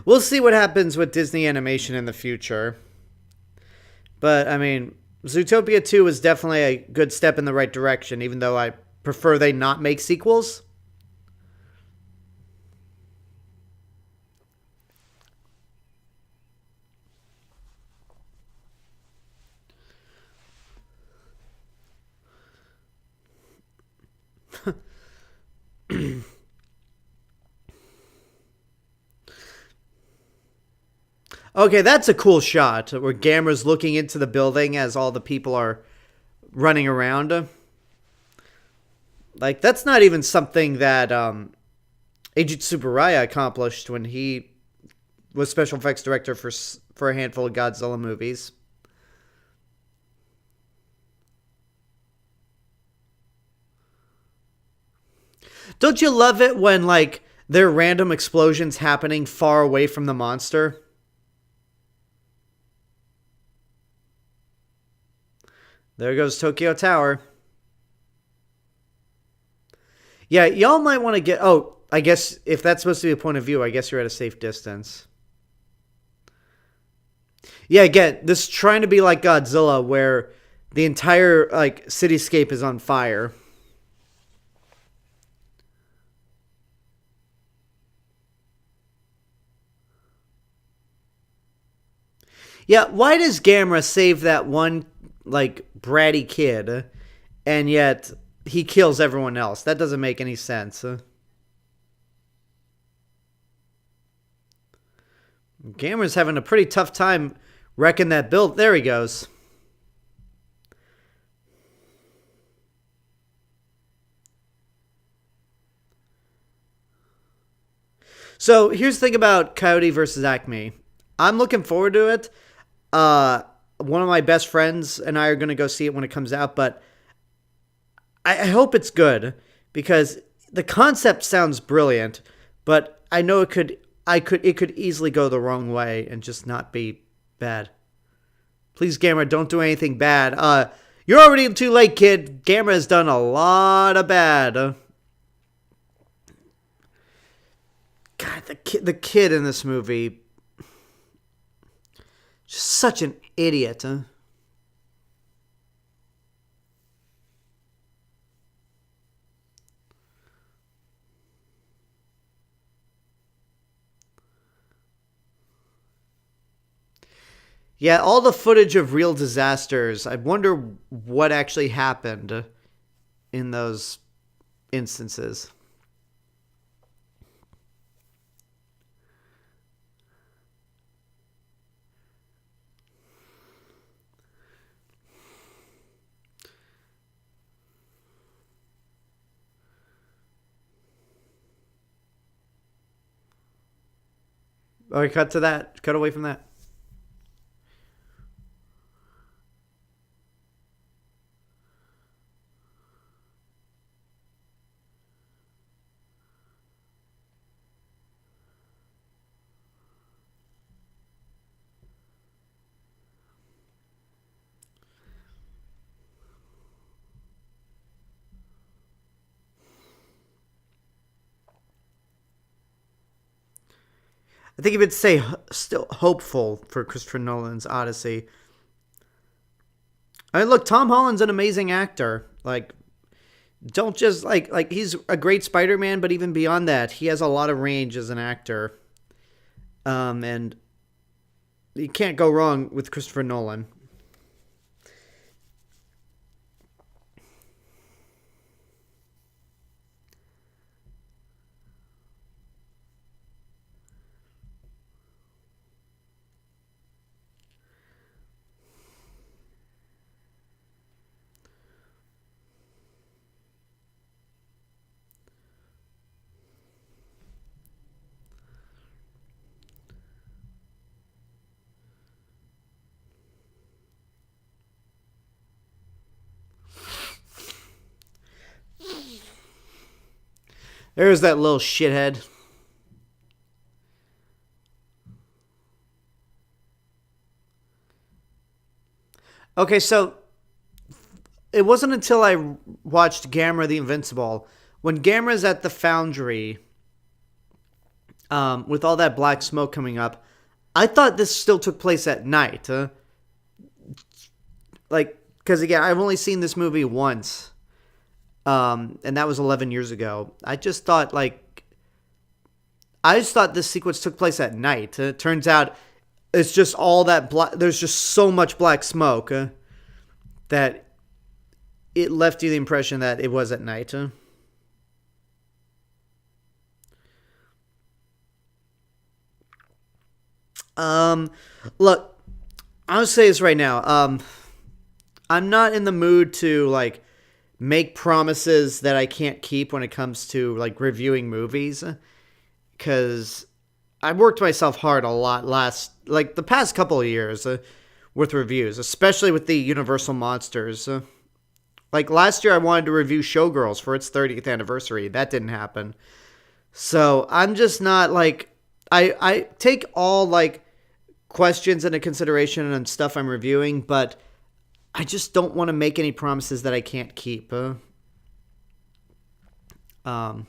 We'll see what happens with Disney animation in the future. But, I mean, Zootopia 2 was definitely a good step in the right direction, even though I prefer they not make sequels. Okay, that's a cool shot where Gamera's looking into the building as all the people are running around. Like, that's not even something that Eiji Tsuburaya accomplished when he was special effects director for a handful of Godzilla movies. Don't you love it when, like, there are random explosions happening far away from the monster? There goes Tokyo Tower. Yeah, y'all might want to get... Oh, I guess if that's supposed to be a point of view, I guess you're at a safe distance. Yeah, again, this is trying to be like Godzilla, where the entire, like, cityscape is on fire. Yeah, why does Gamera save that one, like, bratty kid, and yet he kills everyone else? That doesn't make any sense. Gamera's having a pretty tough time wrecking that build. There he goes. So here's the thing about Coyote versus Acme. I'm looking forward to it. One of my best friends and I are going to go see it when it comes out, but I hope it's good because the concept sounds brilliant, but I know it could easily go the wrong way and just not be bad. Please, Gamera, don't do anything bad. You're already too late, kid. Gamera has done a lot of bad. God, the kid in this movie, just such an idiot. Huh? Yeah, all the footage of real disasters. I wonder what actually happened in those instances. All right, cut to that. Cut away from that. I think you would say still hopeful for Christopher Nolan's Odyssey. I mean, look, Tom Holland's an amazing actor. Like, don't just like he's a great Spider-Man, but even beyond that, he has a lot of range as an actor. And you can't go wrong with Christopher Nolan. There's that little shithead. Okay, so it wasn't until I watched Gamera the Invincible, when Gamera's at the foundry, with all that black smoke coming up, I thought this still took place at night. Like, because again, I've only seen this movie once, and that was 11 years ago. I just thought this sequence took place at night. It turns out it's just all that black. There's just so much black smoke that it left you the impression that it was at night. Look, I'll say this right now. I'm not in the mood to like make promises that I can't keep when it comes to like reviewing movies, because I worked myself hard a lot like the past couple of years with reviews, especially with the Universal Monsters. Like last year, I wanted to review Showgirls for its 30th anniversary. That didn't happen. So I'm just not like I take all like questions into consideration and stuff I'm reviewing, but I just don't want to make any promises that I can't keep. I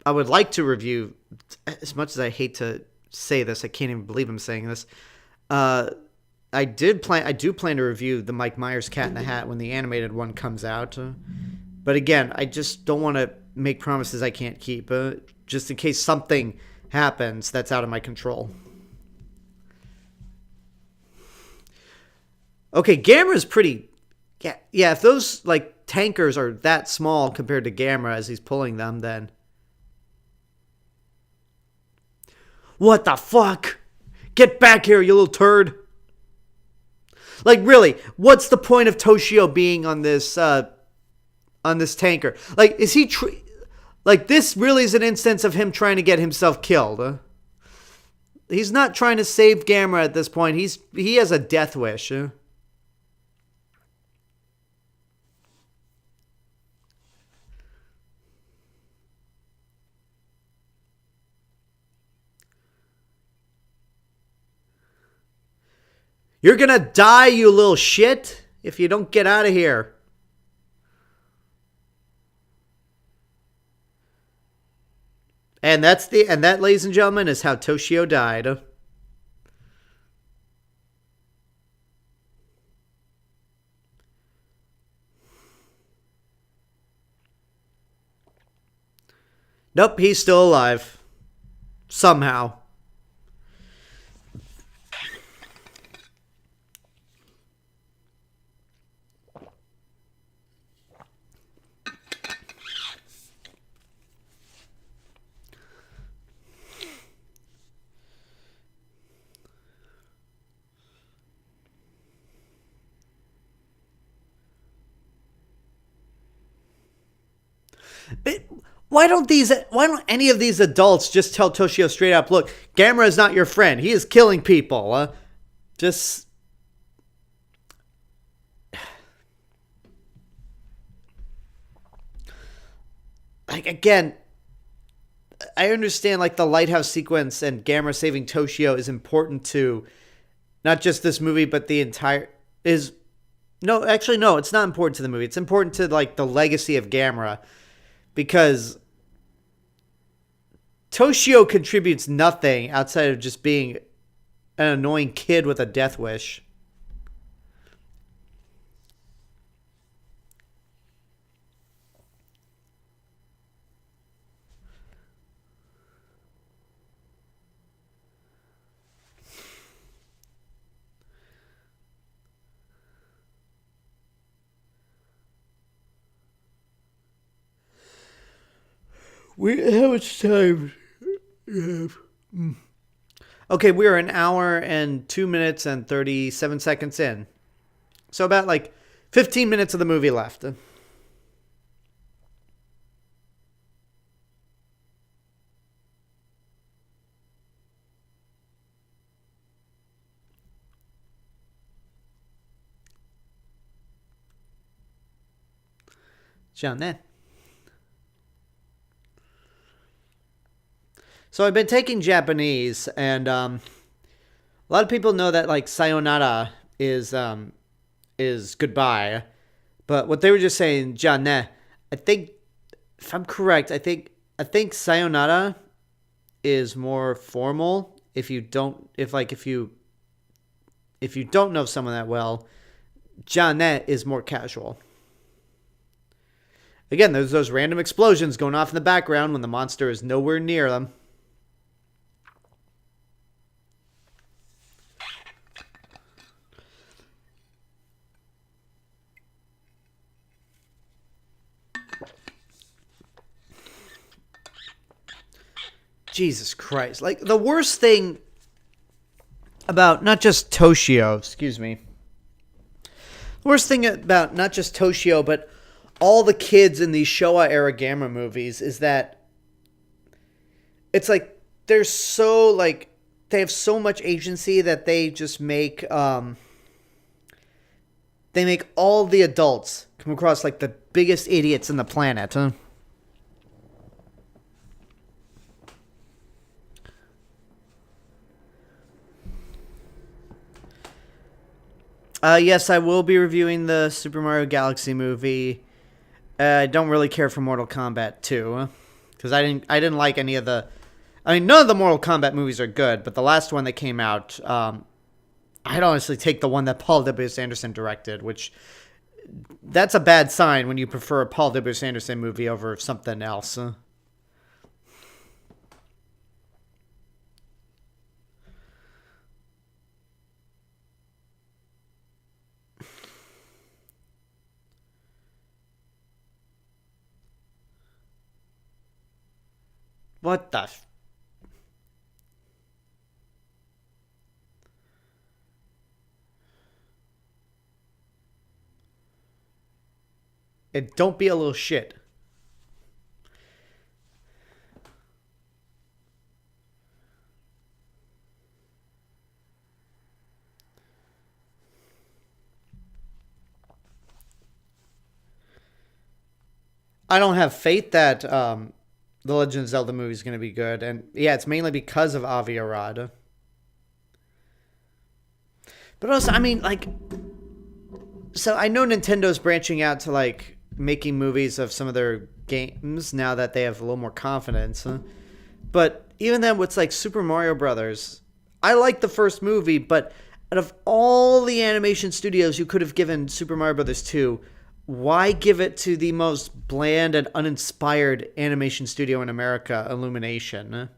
would like to review, as much as I hate to say this, I can't even believe I'm saying this. I do plan to review the Mike Myers Cat in the Hat when the animated one comes out. But again, I just don't want to make promises I can't keep, just in case something happens that's out of my control. Okay, Gamera's pretty... Yeah, if those like tankers are that small compared to Gamera as he's pulling them, then... What the fuck? Get back here, you little turd! Like, really, what's the point of Toshio being on this tanker? Like, is he... Like, this really is an instance of him trying to get himself killed. He's not trying to save Gamera at this point. He has a death wish. You're gonna die, you little shit, if you don't get out of here. And that, ladies and gentlemen, is how Toshio died. Nope, he's still alive. Somehow. Why don't any of these adults just tell Toshio straight up, look, Gamera is not your friend. He is killing people. Just... Like, again, I understand, like, the lighthouse sequence and Gamera saving Toshio is important to not just this movie, but the entire... No, actually, no, it's not important to the movie. It's important to, like, the legacy of Gamera. Because Toshio contributes nothing outside of just being an annoying kid with a death wish. How much time? Okay, we're an hour and 2 minutes and 37 seconds in. So about like 15 minutes of the movie left. So I've been taking Japanese, and a lot of people know that like sayonara is goodbye, but what they were just saying, "ja ne," I think, if I'm correct, I think sayonara is more formal. If you don't know someone that well, "ja ne" is more casual. Again, there's those random explosions going off in the background when the monster is nowhere near them. Jesus Christ. Like, the worst thing about not just Toshio, excuse me. The worst thing about not just Toshio, but all the kids in these Showa era Gamera movies is that it's like they're so, like, they have so much agency that they just make, they make all the adults come across like the biggest idiots in the planet, huh? Yes, I will be reviewing the Super Mario Galaxy movie. I don't really care for Mortal Kombat 2, because I didn't like any of the. I mean, none of the Mortal Kombat movies are good, but the last one that came out, I'd honestly take the one that Paul W. Anderson directed, which that's a bad sign when you prefer a Paul W. Anderson movie over something else. What the? And don't be a little shit. I don't have faith that the Legend of Zelda movie is going to be good, and yeah, it's mainly because of Avi Arad. But also, I mean, like, so I know Nintendo's branching out to like making movies of some of their games now that they have a little more confidence. Huh? But even then, with like Super Mario Brothers, I like the first movie, but out of all the animation studios you could have given Super Mario Brothers 2, why give it to the most bland and uninspired animation studio in America, Illumination?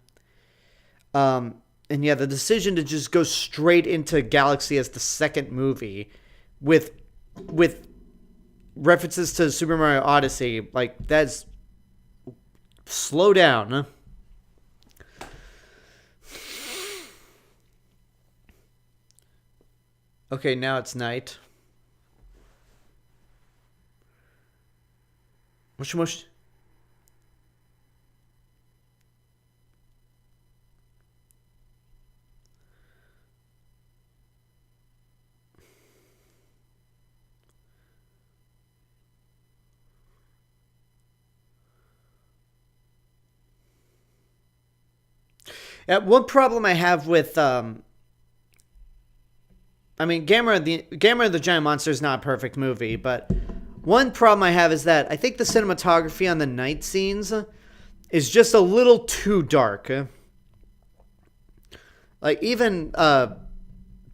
And yeah, the decision to just go straight into Galaxy as the second movie with references to Super Mario Odyssey, like, that's slow down. Huh? Okay, now it's night. Mush. One problem I have with I mean, Gamera the Giant Monster is not a perfect movie, but one problem I have is that I think the cinematography on the night scenes is just a little too dark. Like, even the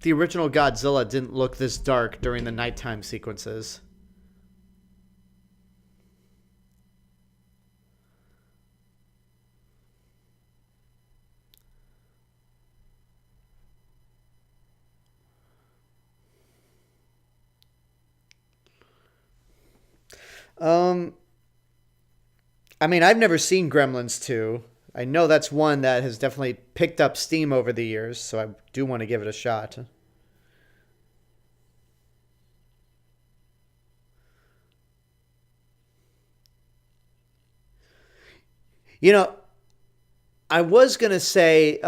original Godzilla didn't look this dark during the nighttime sequences. Um, I mean, I've never seen Gremlins 2. I know that's one that has definitely picked up steam over the years, so I do want to give it a shot. You know, I was gonna say,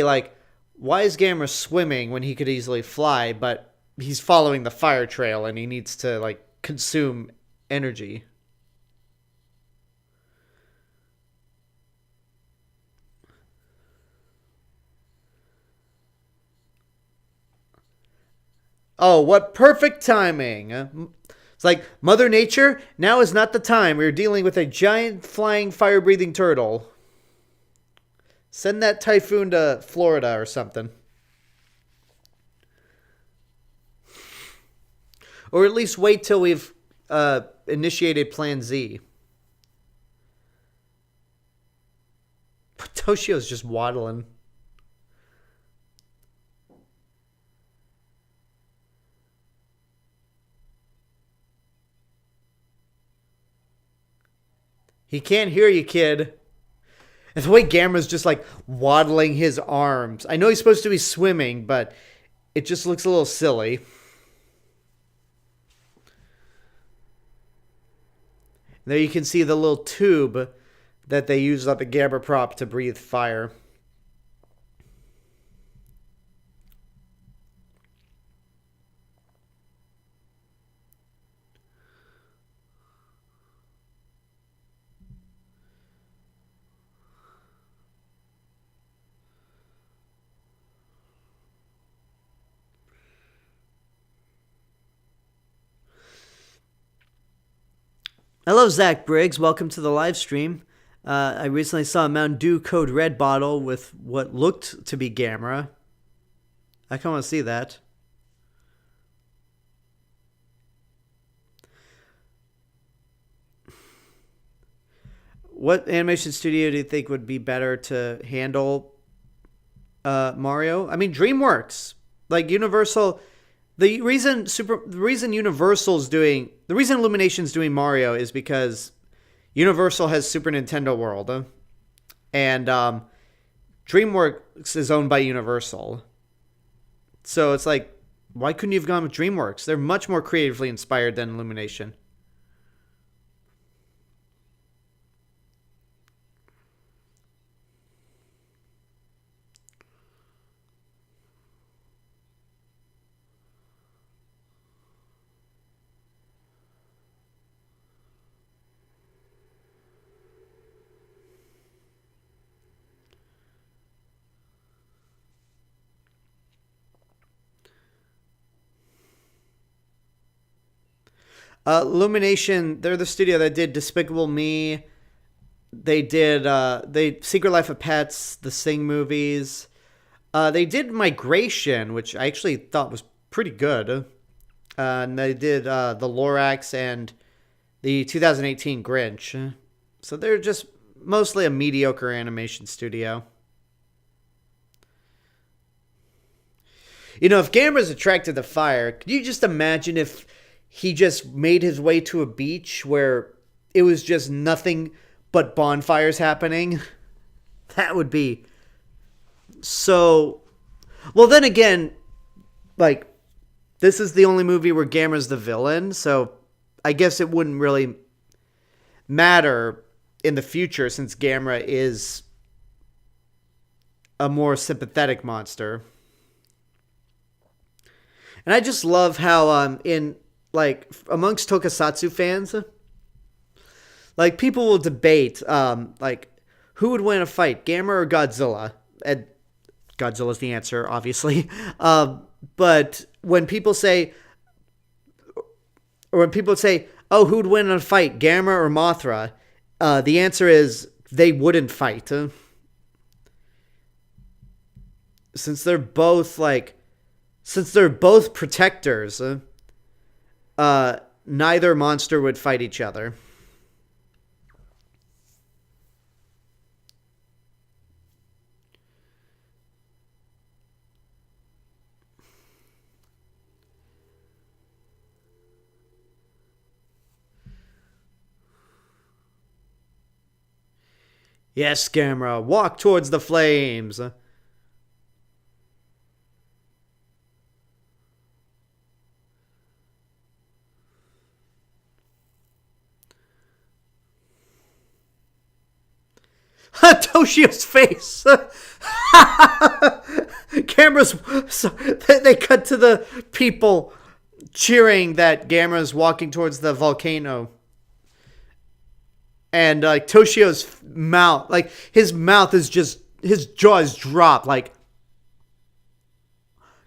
like, why is Gamera swimming when he could easily fly? But he's following the fire trail, and he needs to like consume energy. Oh, what perfect timing! It's like, Mother Nature, now is not the time. We're dealing with a giant flying fire breathing turtle. Send that typhoon to Florida or something. Or at least wait till we've initiated Plan Z. But Toshio's just waddling. He can't hear you, kid. And the way Gamera's just like waddling his arms. I know he's supposed to be swimming, but it just looks a little silly. There you can see the little tube that they use on the Gamera prop to breathe fire. Hello, Zach Briggs. Welcome to the live stream. I recently saw a Mountain Dew Code Red bottle with what looked to be Gamera. I kind of want to see that. What animation studio do you think would be better to handle Mario? I mean, DreamWorks. Like Universal. The reason Illumination's doing Mario is because Universal has Super Nintendo World, and DreamWorks is owned by Universal. So it's like, why couldn't you have gone with DreamWorks? They're much more creatively inspired than Illumination. Illumination, they're the studio that did Despicable Me. They did Secret Life of Pets, the Sing movies. They did Migration, which I actually thought was pretty good. And they did the Lorax and the 2018 Grinch. So they're just mostly a mediocre animation studio. You know, if Gamera's attracted to fire, could you just imagine if he just made his way to a beach where it was just nothing but bonfires happening? That would be so... Well, then again, like, this is the only movie where Gamera's the villain, so I guess it wouldn't really matter in the future since Gamera is a more sympathetic monster. And I just love how in like amongst Tokusatsu fans, like people will debate like who would win a fight, Gamera or Godzilla? And Godzilla's the answer, obviously. But when people say, "Oh, who'd win in a fight, Gamera or Mothra?" The answer is they wouldn't fight, since they're both protectors. Neither monster would fight each other. Yes, Gamera, walk towards the flames. Toshio's face. Gamera's. So they cut to the people cheering that Gamera's walking towards the volcano. And like Toshio's mouth, like his mouth is just, his jaw is dropped, like,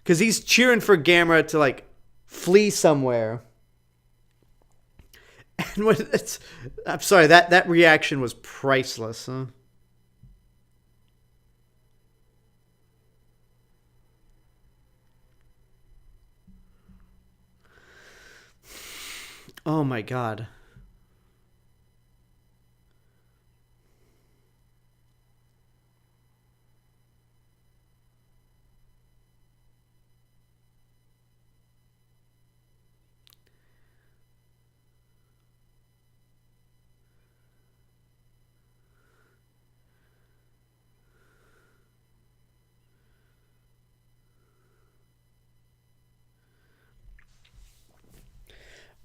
because he's cheering for Gamera to like flee somewhere. And when it's, I'm sorry, that reaction was priceless, huh? Oh my god.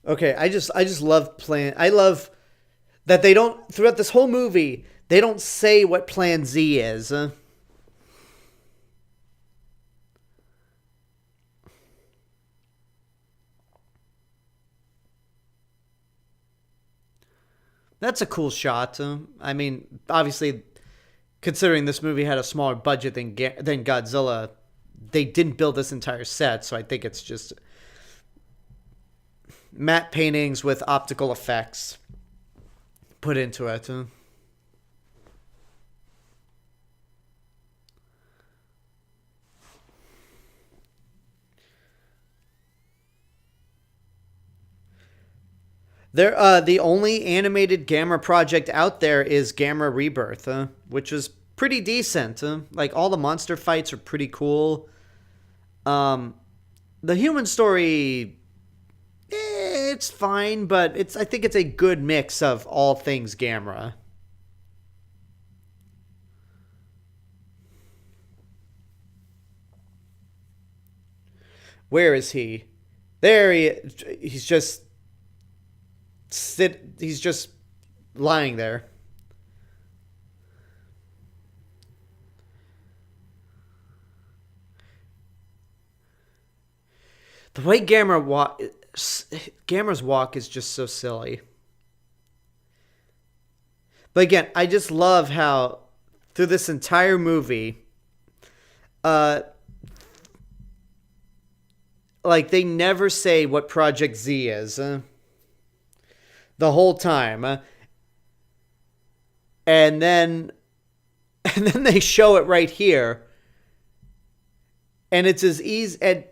Okay, I just love Plan. I love that they don't throughout this whole movie they don't say what Plan Z is. That's a cool shot. I mean, obviously, considering this movie had a smaller budget than Godzilla, they didn't build this entire set, so I think it's just matte paintings with optical effects put into it. The only animated Gamera project out there is Gamera Rebirth, which is pretty decent. Like all the monster fights are pretty cool. Um, the human story, it's fine, but I think it's a good mix of all things Gamera. Where is he? There he. He's just He's just lying there. The way Gamera's walk is just so silly. But again, I just love how through this entire movie, uh, like they never say what Project Z is the whole time, and then and then they show it right here, and it's as easy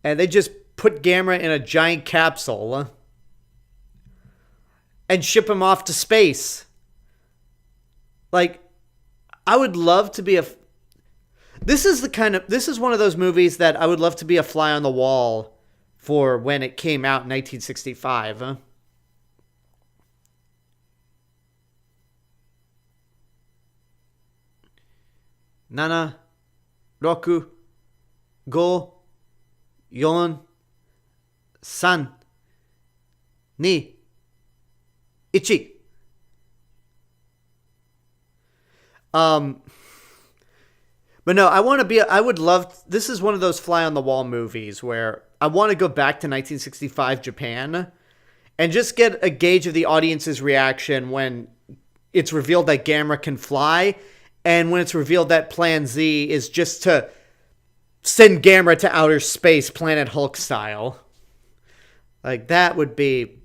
and they just put Gamera in a giant capsule and ship him off to space. Like, I would love to be a. This is one of those movies that I would love to be a fly on the wall for when it came out in 1965. Nana, Roku, Go, Yon, San, Ni, Ichi. Um, but no, I would love, this is one of those fly on the wall movies where I want to go back to 1965 Japan and just get a gauge of the audience's reaction when it's revealed that Gamera can fly and when it's revealed that Plan Z is just to send Gamera to outer space, Planet Hulk style. Like, that would be.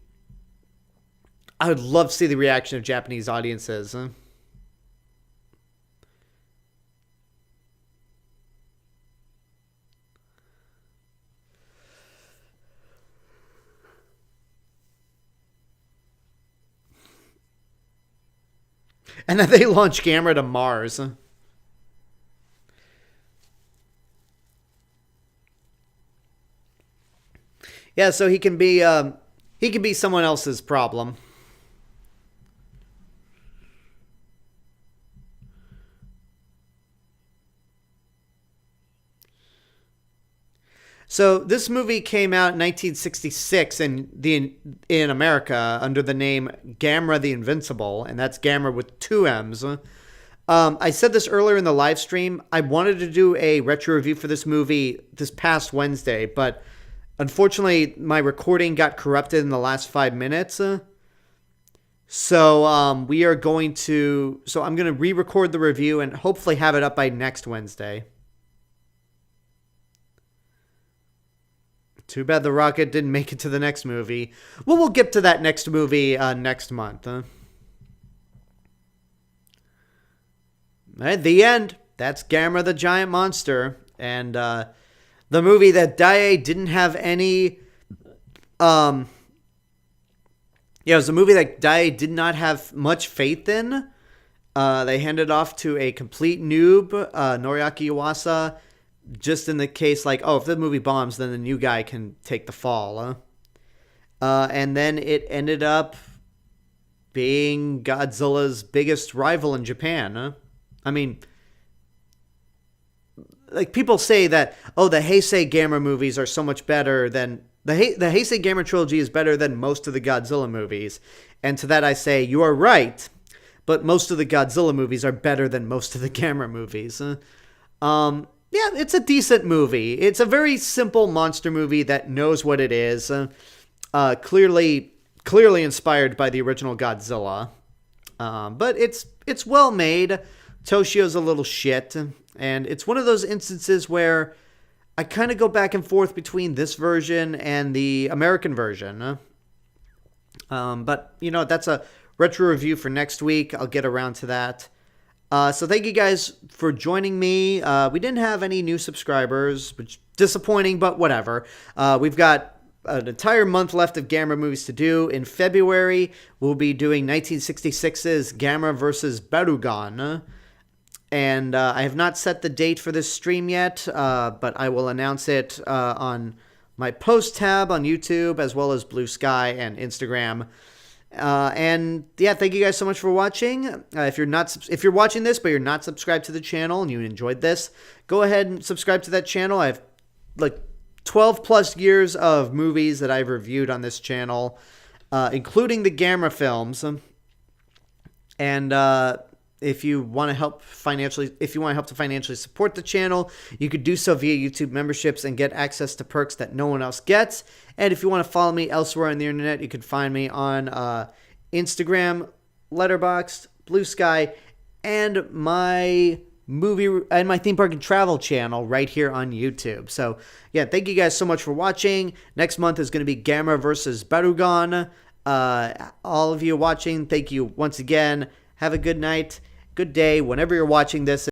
I would love to see the reaction of Japanese audiences. And then they launch Gamera to Mars. Yeah, so he can be someone else's problem. So this movie came out in 1966 in America under the name Gamera the Invincible, and that's Gamera with two M's. I said this earlier in the live stream. I wanted to do a retro review for this movie this past Wednesday, but unfortunately my recording got corrupted in the last 5 minutes. We are going to. So I'm going to re-record the review and hopefully have it up by next Wednesday. Too bad the Rocket didn't make it to the next movie. Well, we'll get to that next movie next month. At the end, that's Gamera the Giant Monster. And the movie that Daiei didn't have any. It was a movie that Daiei did not have much faith in. They handed off to a complete noob, Noriaki Yuasa, just in the case like, oh, if the movie bombs, then the new guy can take the fall. And then it ended up being Godzilla's biggest rival in Japan. I mean, like people say that, oh, the Heisei Gamera movies are so much better than the Heisei Gamera trilogy is better than most of the Godzilla movies. And to that I say, you are right, but most of the Godzilla movies are better than most of the Gamera movies. Yeah, it's a decent movie. It's a very simple monster movie that knows what it is. Clearly inspired by the original Godzilla. But it's well made. Toshio's a little shit. And it's one of those instances where I kind of go back and forth between this version and the American version. But, that's a retro review for next week. I'll get around to that. So thank you guys for joining me. We didn't have any new subscribers, which is disappointing, but whatever. We've got an entire month left of Gamera movies to do. In February, we'll be doing 1966's Gamera vs. Barugon. And I have not set the date for this stream yet, but I will announce it on my post tab on YouTube, as well as Blue Sky and Instagram. And yeah, thank you guys so much for watching. If you're watching this but you're not subscribed to the channel and you enjoyed this, go ahead and subscribe to that channel. I have like 12 plus years of movies that I've reviewed on this channel, including the Gamera films. And if you want to help to financially support the channel, you could do so via YouTube memberships and get access to perks that no one else gets. And if you want to follow me elsewhere on the internet, you can find me on Instagram, Letterboxd, Blue Sky, and my theme park and travel channel right here on YouTube. So yeah, thank you guys so much for watching. Next month is going to be Gamera versus Barugon. All of you watching, thank you once again. Have a good night, good day, whenever you're watching this.